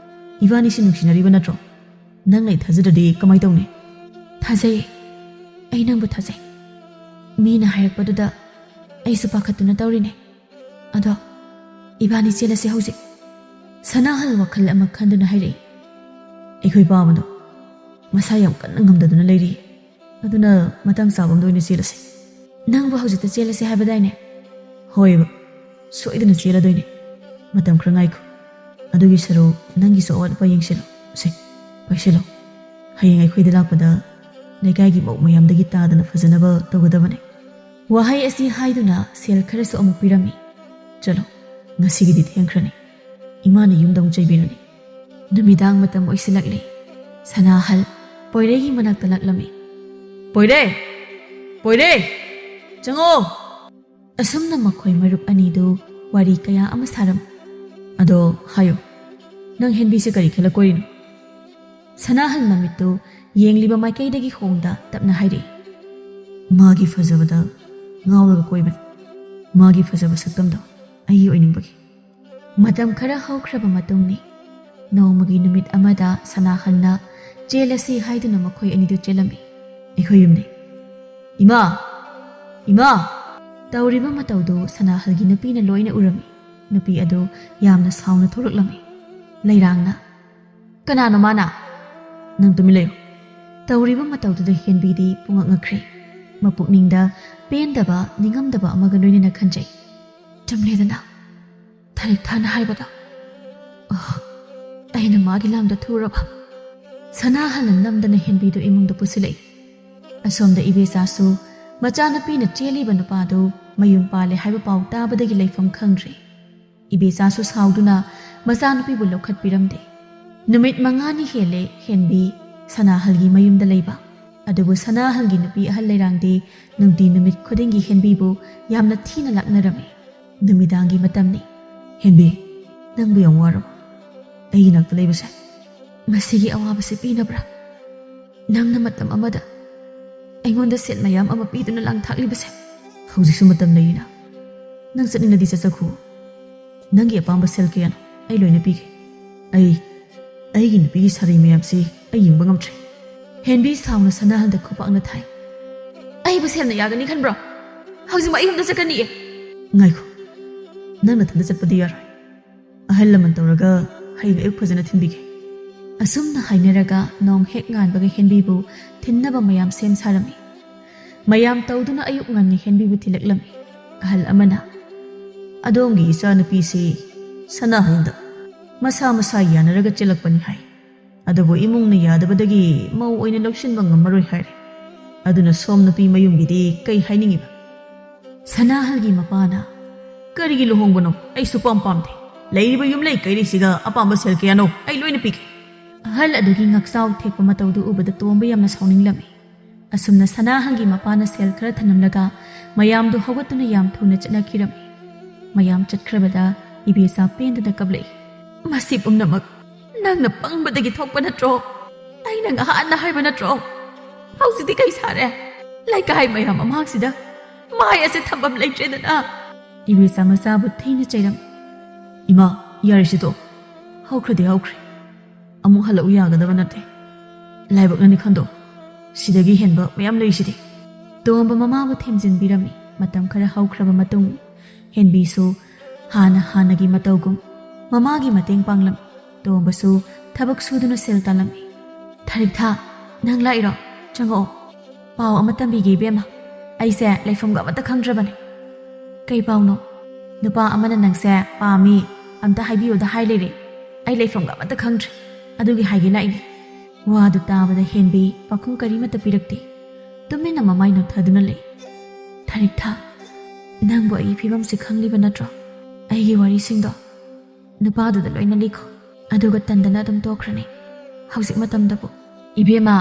ꯏꯕꯥꯅꯤꯁꯤ ꯅꯨꯡꯁꯤꯅꯔꯤꯕ ꯅꯠꯇ꯭ꯔꯣ ꯅꯪꯅ ꯑꯩ ꯊꯥꯖꯗ꯭ꯔꯗꯤ ꯀꯃꯥꯏꯅ ꯇꯧꯅꯤ ꯊꯥꯖꯩ ꯑꯩ ꯅꯪꯕꯨ ꯊꯥꯖꯩ ꯃꯤꯅ ꯍꯥꯏꯔꯛꯄꯗꯨꯗ ꯑꯩꯁꯨ ꯄꯥꯈꯠꯇꯨꯅ ꯇꯧꯔꯤꯅꯦ ꯑꯗꯣ ꯏꯕꯥꯅꯤ ꯆꯦꯜꯂꯁꯤ ꯍꯧꯖꯤꯛ ꯁꯅꯥꯍꯜ ꯋꯥꯈꯜ ꯑꯃ ꯈꯟꯗꯨꯅ ꯍꯥꯏꯔꯛꯏ ꯑꯩꯈꯣꯏ ꯄꯥꯝꯕꯗꯣ ꯃꯁꯥ ꯌꯥꯝ ꯀꯟꯅ ꯉꯝꯗꯗꯨꯅ ꯂꯩꯔꯤ ꯑꯗꯨꯅ ꯃꯇꯥꯡ ꯆꯥꯕ ꯑꯃꯗ ꯑꯣꯏꯅ ꯆꯦꯜꯂꯁꯤ ꯅꯪꯕꯨ ꯍꯧꯖꯤꯛꯇ ꯆꯦꯜꯂꯁꯤ ꯍꯥꯏꯕꯗꯥꯏꯅꯦ ꯍꯣꯏꯕ ꯁꯣꯏꯗꯅ ꯆꯦꯜꯂꯗꯣꯏꯅꯦ ꯃꯇꯝ ꯈꯔ ꯉꯥꯏꯈꯣ ꯑꯗꯨꯒꯤ ꯁꯔꯨꯛ ꯅꯪꯒꯤꯁꯨ ꯑꯋꯥꯠ ꯑꯄꯥ ꯌꯦꯡꯁꯤꯜꯂꯣ ꯁꯦ ꯄꯥꯏꯁꯤꯜꯂꯣ ꯍꯌꯦꯡ ꯑꯩꯈꯣꯏꯗ ꯂꯥꯛꯄꯗ ꯂꯩꯀꯥꯏꯒꯤ ꯃꯧ ꯃꯌꯥꯝꯗꯒꯤ ꯇꯥꯗꯅ ꯐꯖꯅꯕ ꯇꯧꯒꯗꯕꯅꯦ ꯋꯥꯍꯩ ꯑꯁꯤ ꯍꯥꯏꯗꯨꯅ ꯁꯦꯜ ꯈꯔꯁꯨ ꯑꯃꯨꯛ ꯄꯤꯔꯝꯃꯤ ꯆꯠꯂꯣ ꯉꯁꯤꯒꯤꯗꯤ ꯊꯦꯡꯈ꯭ꯔꯅꯤ ꯏꯃꯥꯅ ꯌꯨꯝꯗ ꯑꯃꯨꯛ ꯆꯩꯕꯤꯔꯅꯤ ꯅꯨꯃꯤꯗꯥꯡ ꯃꯇꯝ ꯑꯣꯏꯁꯤꯜꯂꯛꯂꯤ ꯁꯅꯥꯍꯜ ꯄꯣꯏꯔꯩꯒꯤ ꯃꯅꯥꯛꯇ ꯂꯥꯛꯂꯝꯃꯤ ꯄꯣꯏꯔꯩ ꯄꯣꯏꯔꯩ ꯆꯪꯉꯣ ꯑꯁꯨꯝꯅ ꯃꯈꯣꯏ ꯃꯔꯨꯞ ꯑꯅꯤꯗꯨ ꯋꯥꯔꯤ ꯀꯌꯥ ꯑꯃ ꯁꯥꯔꯝ ꯑꯗꯣ ꯍꯥꯏꯌꯣ ꯅꯪ ꯍꯦꯟꯕꯤꯁꯦ ꯀꯔꯤ ꯈꯜꯂ ꯀꯣꯏꯔꯤꯅꯣ ꯁꯅꯥꯍꯜ ꯃꯃꯤꯠꯇꯨ ꯌꯦꯡꯂꯤꯕ ꯃꯥꯏꯀꯩꯗꯒꯤ ꯍꯣꯡꯗ ꯇꯞꯅ ꯍꯥꯏꯔꯛꯏ ꯃꯥꯒꯤ ꯐꯖꯕꯗ ꯉꯥꯎꯔꯒ ꯀꯣꯏꯕꯅꯤ ꯃꯥꯒꯤ ꯐꯖꯕ ꯁꯛꯇꯝꯗꯣ ꯑꯩꯒꯤ ꯑꯣꯏꯅꯤꯡꯕꯒꯤ ꯃꯇꯝ ꯈꯔ ꯍꯧꯈ꯭ꯔꯕ ꯃꯇꯨꯡꯅꯤ ꯅꯣꯡꯃꯒꯤ ꯅꯨꯃꯤꯠ ꯑꯃꯗ ꯁꯅꯥꯍꯜꯅ ꯆꯦꯜꯂꯁꯤ ꯍꯥꯏꯗꯨꯅ ꯃꯈꯣꯏ ꯑꯅꯤꯗꯨ ꯆꯦꯜꯂꯝꯃꯤ ꯑꯩꯈꯣꯏ ꯌꯨꯝꯅꯤ ꯏꯃꯥ ꯏꯃꯥ ꯇꯧꯔꯤꯕ ꯃꯇꯧꯗꯨ ꯁꯅꯥꯍꯜꯒꯤ ꯅꯨꯄꯤꯅ ꯂꯣꯏꯅ ꯎꯔꯝꯃꯤ ꯅꯨꯄꯤ ꯑꯗꯨ ꯌꯥꯝꯅ ꯁꯥꯎꯅ ꯊꯣꯛꯂꯛꯂꯝꯃꯤ ꯂꯩꯔꯥꯡꯅ ꯀꯅꯥꯅꯣ ꯃꯥꯅ ꯅꯪ ꯇꯨꯃꯤꯟ ꯂꯩꯌꯨ ꯇꯧꯔꯤꯕ ꯃꯇꯧꯗꯨꯗ ꯍꯦꯟꯕꯤꯗꯤ ꯄꯨꯡꯉꯛ ꯉꯛꯈ꯭ꯔꯦ ꯃꯄꯨꯛꯅꯤꯡꯗ ꯄꯦꯟꯗꯕ ꯅꯤꯡꯉꯝꯗꯕ ꯑꯃꯒ ꯂꯣꯏꯅꯅ ꯈꯟꯖꯩ ꯆꯨꯝꯂꯦꯗꯅ ꯊꯥꯔꯤꯛ ꯊꯥꯅ ꯍꯥꯏꯕꯗꯣ ꯑꯩꯅ ꯃꯥꯒꯤ ꯂꯥꯝꯗ ꯊꯨꯔꯕ ꯁꯅꯥꯍꯜꯅ ꯅꯝꯗꯅ ꯍꯦꯟꯕꯤꯗꯨ ꯏꯃꯨꯡꯗ ꯄꯨꯁꯤꯜꯂꯛꯏ ꯑꯁꯣꯝꯗ ꯏꯕꯦꯆꯥꯁꯨ ꯃꯆꯥꯅꯨꯄꯤꯅ ꯆꯦꯜꯂꯤꯕ ꯅꯨꯄꯥꯗꯨ ꯃꯌꯨꯝ ꯄꯥꯜꯂꯦ ꯍꯥꯏꯕ ꯄꯥꯎ ꯇꯥꯕꯗꯒꯤ ꯂꯩꯐꯝ ꯈꯪꯗ꯭ꯔꯦ ꯏꯕꯦꯆꯥꯁꯨ ꯁꯥꯎꯗꯨꯅ ꯃꯆꯥꯅꯨꯄꯤꯕꯨ ꯂꯧꯈꯠꯄꯤꯔꯝꯗꯦ ꯅꯨꯃꯤꯠ 5ꯅꯤ ꯍꯦꯜꯂꯦ ꯍꯦꯟꯕꯤ ꯁꯅꯥꯍꯜꯒꯤ ꯃꯌꯨꯝꯗ ꯂꯩꯕ ꯑꯗꯨꯕꯨ ꯁꯅꯥꯍꯜꯒꯤ ꯅꯨꯄꯤ ꯑꯍꯜ ꯂꯩꯔꯥꯡꯗꯤ ꯅꯨꯡꯇꯤ ꯅꯨꯃꯤꯠ ꯈꯨꯗꯤꯡꯒꯤ ꯍꯦꯟꯕꯤꯕꯨ ꯌꯥꯝꯅ ꯊꯤꯅ ꯂꯥꯛꯅꯔꯝꯃꯤ ꯅꯨꯃꯤꯗꯥꯡꯒꯤ ꯃꯇꯝꯅꯤ ꯍꯦꯟꯕꯤ ꯅꯪꯕꯨ ꯌꯥꯝ ꯋꯥꯔꯕ ꯑꯩꯒꯤ ꯅꯥꯛꯇ ꯂꯩꯕꯁꯦ ꯃꯁꯤꯒꯤ ꯑꯋꯥꯕꯁꯤ ꯄꯤꯅꯕ꯭ꯔꯥ ꯅꯪꯅ ꯃꯇꯝ ꯑꯃꯗ ꯑꯩꯉꯣꯟꯗ ꯁꯦꯠ ꯃꯌꯥꯝ ꯑꯃ ꯄꯤꯗꯨꯅ ꯂꯥꯡꯊꯥꯛꯂꯤꯕꯁꯦ ꯍꯧꯖꯤꯛꯁꯨ ꯃꯇꯝ ꯂꯩꯔꯤꯅ ꯅꯪ ꯆꯠꯅꯤꯡꯂꯗꯤ ꯆꯠꯆꯈꯣ ꯅꯪꯒꯤ ꯑꯄꯥꯝꯕ ꯁꯦꯜ ꯀꯌꯥꯅꯣ ꯑꯩ ꯂꯣꯏꯅ ꯄꯤꯒꯦ ꯑꯩꯒꯤ ꯅꯨꯄꯤꯒꯤ ꯁꯥꯔꯩ ꯃꯌꯥꯝꯁꯤ ꯑꯩ ꯌꯦꯡꯕ ꯉꯝꯗ꯭ꯔꯦ ꯍꯦꯟꯕꯤ ꯁꯥꯎꯅ ꯁꯅꯥꯍꯜꯗ ꯈꯨꯄꯥꯛꯅ ꯊꯥꯏ ꯑꯩꯕꯨ ꯁꯦꯜꯅ ꯌꯥꯒꯅꯤ ꯈꯟꯕ꯭ꯔꯣ ꯍꯧꯖꯤꯛꯃꯛ ꯑꯩ ꯌꯨꯝꯗ ꯆꯠꯀꯅꯤꯌꯦ ꯉꯥꯏꯈꯣ ꯅꯪ ꯅꯊꯟꯗ ꯆꯠꯄꯗꯤ ꯌꯥꯔꯣꯏ ꯑꯍꯜ ꯂꯃꯟ ꯇꯧꯔꯒ ꯍꯌꯦꯡ ꯑꯌꯨꯛ ꯐꯖꯅ ꯊꯤꯟꯕꯤꯒꯦ ꯑꯁꯨꯝꯅ ꯍꯥꯏꯅꯔꯒ ꯅꯣꯡ ꯍꯦꯛ ꯉꯥꯟꯕꯒ ꯍꯦꯟꯕꯤꯕꯨ ꯊꯤꯟꯅꯕ ꯃꯌꯥꯝ ꯁꯦꯝ ꯁꯥꯔꯝꯃꯤ ꯃꯌꯥꯝ ꯇꯧꯗꯨꯅ ꯑꯌꯨꯛ ꯉꯟꯅ ꯍꯦꯟꯕꯤꯕꯨ ꯊꯤꯜꯂꯛꯂꯝꯃꯤ ꯑꯍꯜ ꯑꯃꯅ ꯑꯗꯣꯝꯒꯤ ꯏꯆꯥꯅꯨꯄꯤꯁꯤ ꯁꯅꯥꯍꯜꯗ ꯃꯁꯥ ꯌꯥꯅꯔꯒ ꯆꯦꯜꯂꯛꯄꯅꯤ ꯍꯥꯏ ꯑꯗꯨꯕꯨ ꯏꯃꯨꯡꯅ ꯌꯥꯗꯕꯗꯒꯤ ꯃꯧ ꯑꯣꯏꯅ ꯂꯧꯁꯤꯟꯕ ꯉꯝꯃꯔꯣꯏ ꯍꯥꯏꯔꯦ ꯑꯗꯨꯅ ꯁꯣꯝ ꯅꯨꯄꯤ ꯃꯌꯨꯝꯒꯤꯗꯤ ꯀꯩ ꯍꯥꯏꯅꯤꯡꯉꯤꯕ ꯁꯅꯥꯍꯜꯒꯤ ꯃꯄꯥꯅ ꯀꯔꯤꯒꯤ ꯂꯨꯍꯣꯡꯕꯅꯣ ꯑꯩ ꯁꯨꯄꯥꯝ ꯄꯥꯝꯗꯦ ꯂꯩꯔꯤꯕ ꯌꯨꯝꯂꯩ ꯀꯩꯔꯩꯁꯤꯒ ꯑꯄꯥꯝꯕ ꯁꯦꯜ ꯀꯌꯥꯅꯣ ꯑꯩ ꯂꯣꯏꯅ ꯄꯤꯒꯦ ꯑꯍꯜ ꯑꯗꯨꯒꯤ ꯉꯛꯆꯥꯎ ꯊꯦꯛꯄ ꯃꯇꯧꯗꯨ ꯎꯕꯗ ꯇꯣꯝꯕ ꯌꯥꯝꯅ ꯁꯥꯎꯅꯤꯡꯂꯝꯃꯤ ꯑꯁꯨꯝꯅ ꯁꯅꯥꯍꯜꯒꯤ ꯃꯄꯥꯅ ꯁꯦꯜ ꯈꯔ ꯊꯅꯝꯂꯒ ꯃꯌꯥꯝꯗꯨ ꯍꯧꯒꯠꯇꯨꯅ ꯌꯥꯝ ꯊꯨꯅ ꯆꯠꯅꯈꯤꯔꯝꯃꯤ ꯃꯌꯥꯝ ꯆꯠꯈ꯭ꯔꯕꯗ ꯏꯕꯦꯆꯥ ꯄꯦꯟꯗꯅ ꯀꯞꯂꯛꯏ ꯃꯁꯤ ꯄꯨꯝꯅꯃꯛ ꯅꯪꯅ ꯄꯪꯕꯗꯒꯤ ꯊꯣꯛꯄ ꯅꯠꯇ꯭ꯔꯣ ꯑꯩꯅ ꯉꯍꯥꯟꯅ ꯍꯥꯏꯕ ꯅꯠꯇ꯭ꯔꯣ ꯍꯧꯖꯤꯛꯇꯤ ꯀꯩ ꯁꯥꯔꯦ ꯂꯩꯀꯥꯏ ꯃꯌꯥꯝ ꯃꯃꯥꯡꯁꯤꯗ ꯃꯥꯏ ꯑꯁꯦ ꯊꯝꯐꯝ ꯂꯩꯇ꯭ꯔꯦꯗꯅ ꯏꯕꯦꯆꯥ ꯃꯆꯥꯕꯨ ꯊꯤꯅ ꯆꯩꯔꯝ ꯏꯃꯥ ꯌꯥꯔꯤꯁꯤꯗꯣ ꯍꯧꯈ꯭ꯔꯗꯤ ꯍꯧꯈ꯭ꯔꯦ ꯑꯃꯨꯛ ꯍꯜꯂꯛꯎ ꯌꯥꯒꯗꯕ ꯅꯠꯇꯦ ꯂꯥꯏꯕꯛꯅꯅꯤ ꯈꯟꯗꯣ ꯁꯤꯗꯒꯤ ꯍꯦꯟꯕ ꯃꯌꯥꯝ ꯂꯩꯔꯤꯁꯤꯗꯤ ꯇꯣꯝꯕ ꯃꯃꯥꯕꯨ ꯊꯦꯝꯖꯤꯟꯕꯤꯔꯝꯃꯤ ꯃꯇꯝ ꯈꯔ ꯍꯧꯈ꯭ꯔꯕ ꯃꯇꯨꯡ ꯍꯦꯟꯕꯤꯁꯨ ꯍꯥꯟꯅꯒꯤ ꯃꯇꯧꯒꯨꯝ ꯃꯃꯥꯒꯤ ꯃꯇꯦꯡ ꯄꯥꯡꯂꯝꯃꯤ ꯇꯣꯝꯕꯁꯨ ꯊꯕꯛ ꯁꯨꯗꯨꯅ ꯁꯦꯜ ꯇꯥꯜꯂꯝꯃꯤ ꯊꯥꯔꯤꯛꯊꯥ ꯅꯪ ꯂꯥꯛꯏꯔꯣ ꯆꯪꯉꯛꯑꯣ ꯄꯥꯎ ꯑꯃ ꯇꯝꯕꯤꯒꯦ ꯏꯕꯦꯝꯃ ꯑꯩꯁꯦ ꯂꯩꯐꯝꯒ ꯑꯃꯠꯇ ꯈꯪꯗ꯭ꯔꯕꯅꯤ ꯀꯩ ꯄꯥꯎꯅꯣ ꯅꯨꯄꯥ ꯑꯃꯅ ꯅꯪꯁꯦ ꯄꯥꯝꯃꯤ ꯑꯝꯇ ꯍꯥꯏꯕꯤꯌꯨꯗ ꯍꯥꯏ ꯂꯩꯔꯦ ꯑꯩ ꯂꯩꯐꯝꯒ ꯑꯃꯠꯇ ꯈꯪꯗ꯭ꯔꯦ ꯑꯗꯨꯒꯤ ꯍꯥꯏꯒꯦ ꯂꯥꯛꯏꯅꯤ ꯋꯥꯗꯨ ꯇꯥꯕꯗ ꯍꯦꯟꯕꯤ ꯄꯥꯈꯨꯝ ꯀꯔꯤꯃꯠꯇ ꯄꯤꯔꯛꯇꯦ ꯇꯨꯃꯤꯟꯅ ꯃꯃꯥꯏ ꯅꯣꯠꯊꯗꯨꯅ ꯂꯩ ꯊꯥꯔꯤꯛꯊꯥ ꯅꯪꯕꯨ ꯑꯩꯒꯤ ꯐꯤꯕꯝꯁꯤ ꯈꯪꯂꯤꯕ ꯅꯠꯇ꯭ꯔꯣ ꯑꯩꯒꯤ ꯋꯥꯔꯤꯁꯤꯡꯗꯣ ꯅꯨꯄꯥꯗꯨꯗ ꯂꯣꯏꯅ ꯂꯤꯈꯣ ꯑꯗꯨꯒ ꯇꯟꯗꯅ ꯑꯗꯨꯝ ꯇꯣꯛꯈ꯭ꯔꯅꯤ ꯍꯧꯖꯤꯛ ꯃꯇꯝꯗꯕꯨ ꯏꯕꯦꯝꯃ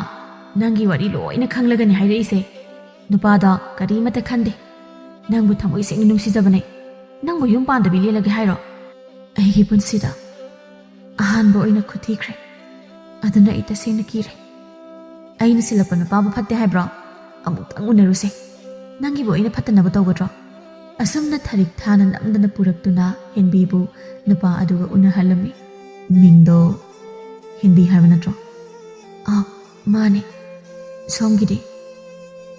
ꯅꯪꯒꯤ ꯋꯥꯔꯤ ꯂꯣꯏꯅ ꯈꯪꯂꯒꯅꯤ ꯍꯥꯏꯔꯛꯏꯁꯦ ꯅꯨꯄꯥꯗꯣ ꯀꯔꯤꯃꯠꯇ ꯈꯟꯗꯦ ꯅꯪꯕꯨ ꯊꯃꯣꯏ ꯁꯦꯡꯅ ꯅꯨꯡꯁꯤꯖꯕꯅꯦ ꯅꯪꯕꯨ ꯌꯨꯝ ꯄꯥꯟꯗꯕꯤ ꯂꯦꯜꯂꯒꯦ ꯍꯥꯏꯔꯣ ꯑꯩꯒꯤ ꯄꯨꯟꯁꯤꯗ ꯑꯍꯥꯟꯕ ꯑꯣꯏꯅ ꯈꯨꯊꯤꯈ꯭ꯔꯦ ꯑꯗꯨꯅ ꯑꯩ ꯇꯁꯦꯡꯅ ꯀꯤꯔꯦ ꯑꯩꯅ ꯁꯤꯜꯂꯛꯄ ꯅꯨꯄꯥꯕꯨ ꯐꯠꯇꯦ ꯍꯥꯏꯕ꯭ꯔꯣ ꯑꯃꯨꯛꯇꯪ ꯎꯅꯔꯨꯁꯦ ꯅꯪꯒꯤꯕꯨ ꯑꯩꯅ ꯐꯠꯇꯅꯕ ꯇꯧꯒꯗ꯭ꯔꯣ ꯑꯁꯨꯝꯅ ꯊꯥꯔꯤꯛ ꯊꯥꯅ ꯅꯝꯗꯅ ꯄꯨꯔꯛꯇꯨꯅ ꯍꯦꯟꯕꯤꯕꯨ ꯅꯨꯄꯥ ꯑꯗꯨꯒ ꯎꯅꯍꯜꯂꯝꯃꯤ ꯃꯤꯡꯗꯣ ꯍꯦꯟꯕꯤ ꯍꯥꯏꯕ ꯅꯠꯇ꯭ꯔꯣ ꯃꯥꯅꯦ ꯁꯣꯝꯒꯤꯗꯤ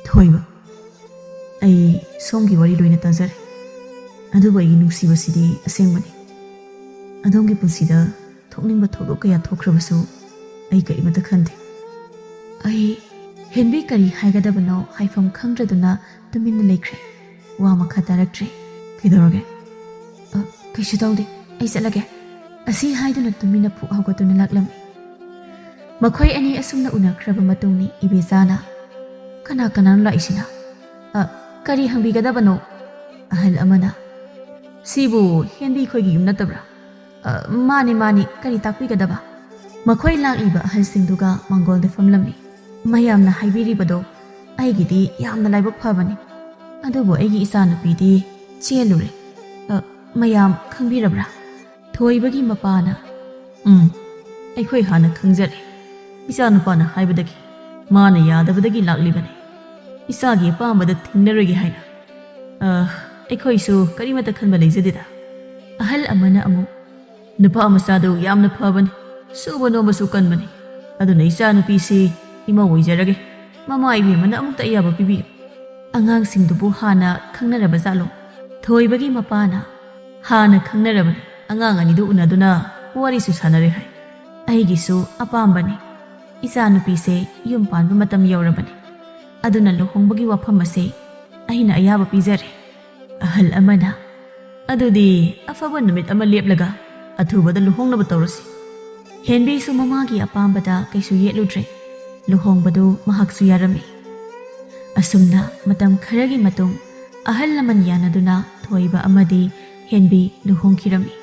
ꯊꯣꯏꯕ ꯑꯩ ꯁꯣꯝꯒꯤ ꯋꯥꯔꯤ ꯂꯣꯏꯅ ꯇꯥꯖꯔꯦ ꯑꯗꯨꯕꯨ ꯑꯩꯒꯤ ꯅꯨꯡꯁꯤꯕꯁꯤꯗꯤ ꯑꯁꯦꯡꯕꯅꯤ ꯑꯗꯣꯝꯒꯤ ꯄꯨꯟꯁꯤꯗ ꯊꯣꯛꯅꯤꯡꯕ ꯊꯧꯗꯣꯛ ꯀꯌꯥ ꯊꯣꯛꯈ꯭ꯔꯕꯁꯨ ꯑꯩ ꯀꯔꯤꯃꯠꯇ ꯈꯟꯗꯦ ꯑꯩ ꯍꯦꯟꯕꯤ ꯀꯔꯤ ꯍꯥꯏꯒꯗꯕꯅꯣ ꯍꯥꯏꯐꯝ ꯈꯪꯗ꯭ꯔꯗꯨꯅ ꯇꯨꯃꯤꯟꯅ ꯂꯩꯈ꯭ꯔꯦ ꯋꯥ ꯃꯈꯥ ꯇꯥꯔꯛꯇ꯭ꯔꯦ ꯀꯩꯗꯧꯔꯒꯦ ꯀꯩꯁꯨ ꯇꯧꯗꯦ ꯑꯩ ꯆꯠꯂꯒꯦ ꯑꯁꯤ ꯍꯥꯏꯗꯨꯅ ꯇꯨꯃꯤꯟꯅ ꯐꯨꯛ ꯍꯧꯒꯠꯇꯨꯅ ꯂꯥꯛꯂꯝꯃꯤ ꯃꯈꯣꯏ ꯑꯅꯤ ꯑꯁꯨꯝꯅ ꯎꯅꯈ꯭ꯔꯕ ꯃꯇꯨꯡꯅꯤ ꯏꯕꯦꯆꯥꯅ ꯀꯅꯥꯅꯣ ꯂꯥꯛꯏꯁꯤꯅ ꯀꯔꯤ ꯍꯪꯕꯤꯒꯗꯕꯅꯣ ꯑꯍꯜ ꯑꯃꯅ ꯁꯤꯕꯨ ꯍꯦꯟꯕꯤ ꯈꯣꯏꯒꯤ ꯌꯨꯝ ꯅꯠꯇꯕ꯭ꯔꯥ ꯃꯥꯅꯤ ꯀꯔꯤ ꯇꯥꯛꯄꯤꯒꯗꯕ ꯃꯈꯣꯏ ꯂꯥꯛꯂꯤꯕ ꯑꯍꯜꯁꯤꯡꯗꯨꯒ ꯃꯥꯡꯒꯣꯜꯗ ꯐꯝꯂꯝꯃꯤ ꯃꯌꯥꯝꯅ ꯍꯥꯏꯕꯤꯔꯤꯕꯗꯣ ꯑꯩꯒꯤꯗꯤ ꯌꯥꯝꯅ ꯂꯥꯏꯕꯛ ꯐꯕꯅꯤ ꯑꯗꯨꯕꯨ ꯑꯩꯒꯤ ꯏꯆꯥꯅꯨꯄꯤꯗꯤ ꯆꯦꯜꯂꯨꯔꯦ ꯃꯌꯥꯝ ꯈꯪꯕꯤꯔꯕ꯭ꯔꯥ ꯊꯣꯏꯕꯒꯤ ꯃꯄꯥꯅ ꯑꯩꯈꯣꯏ ꯍꯥꯟꯅ ꯈꯪꯖꯔꯦ ꯏꯆꯥꯅꯨꯄꯥꯅ ꯍꯥꯏꯕꯗꯒꯤ ꯃꯥꯅ ꯌꯥꯗꯕꯗꯒꯤ ꯂꯥꯛꯂꯤꯕꯅꯤ ꯏꯆꯥꯒꯤ ꯑꯄꯥꯝꯕꯗ ꯊꯤꯡꯅꯔꯣꯏꯒꯦ ꯍꯥꯏꯅ ꯑꯩꯈꯣꯏꯁꯨ ꯀꯔꯤꯃꯠꯇ ꯈꯟꯕ ꯂꯩꯖꯗꯦꯗ ꯑꯍꯜ ꯑꯃꯅ ꯑꯃꯨꯛ ꯅꯨꯄꯥ ꯃꯆꯥꯗꯨ ꯌꯥꯝꯅ ꯐꯕꯅꯤ ꯁꯨꯕ ꯅꯣꯝꯕꯁꯨ ꯀꯟꯕꯅꯤ ꯑꯗꯨꯅ ꯏꯆꯥꯅꯨꯄꯤꯁꯤ ꯏꯃꯧ ꯑꯣꯏꯖꯔꯒꯦ ꯃꯃꯥ ꯏꯕꯦꯝꯃꯅ ꯑꯃꯨꯛꯇ ꯑꯌꯥꯕ ꯄꯤꯕꯤꯌꯨ꯫ ꯑꯉꯥꯡꯁꯤꯡꯗꯨꯕꯨ ꯍꯥꯟꯅ ꯈꯪꯅꯔꯕ ꯖꯥꯠꯂꯣ? ꯊꯣꯏꯕꯒꯤ ꯃꯄꯥꯅ ꯍꯥꯟꯅ ꯈꯪꯅꯔꯕꯅꯤ, ꯑꯉꯥꯡ ꯑꯅꯤꯗꯨ ꯎꯅꯗꯨꯅ ꯋꯥꯔꯤꯁꯨ ꯁꯥꯟꯅꯔꯦ ꯍꯥꯏ꯫ ꯑꯩꯒꯤꯁꯨ ꯑꯄꯥꯝꯕꯅꯤ, ꯏꯆꯥꯅꯨꯄꯤꯁꯦ ꯌꯨꯝ ꯄꯥꯟꯕ ꯃꯇꯝ ꯌꯧꯔꯕꯅꯤ, ꯑꯗꯨꯅ ꯂꯨꯍꯣꯡꯕꯒꯤ ꯋꯥꯐꯝ ꯑꯁꯤ ꯑꯩꯅ ꯑꯌꯥꯕ ꯄꯤꯖꯔꯦ꯫ ꯑꯍꯜ ꯑꯃꯅ ꯑꯗꯨꯗꯤ ꯑꯐꯕ ꯅꯨꯃꯤꯠ ꯑꯃ ꯂꯦꯞꯂꯒ ꯑꯊꯨꯕꯗ ꯂꯨꯍꯣꯡꯅꯕ ꯇꯧꯔꯁꯤ꯫ ꯍꯦꯟꯕꯤꯁꯨ ꯃꯃꯥꯒꯤ ꯑꯄꯥꯝꯕꯗ ꯀꯩꯁꯨ ꯌꯦꯠꯂꯨꯗ꯭ꯔꯦ꯫ ꯂꯨꯍꯣꯡꯕꯗꯨ ꯃꯍꯥꯛꯁꯨ ꯌꯥꯔꯝꯃꯤ꯫ ꯑꯁꯨꯝꯅ ꯃꯇꯝ ꯈꯔꯒꯤ ꯃꯇꯨꯡ ꯑꯍꯜ ꯂꯃꯟ ꯌꯥꯅꯗꯨꯅ ꯊꯣꯏꯕ ꯑꯃꯗꯤ ꯍꯦꯟꯕꯤ ꯂꯨꯍꯣꯡꯈꯤꯔꯝꯃꯤ꯫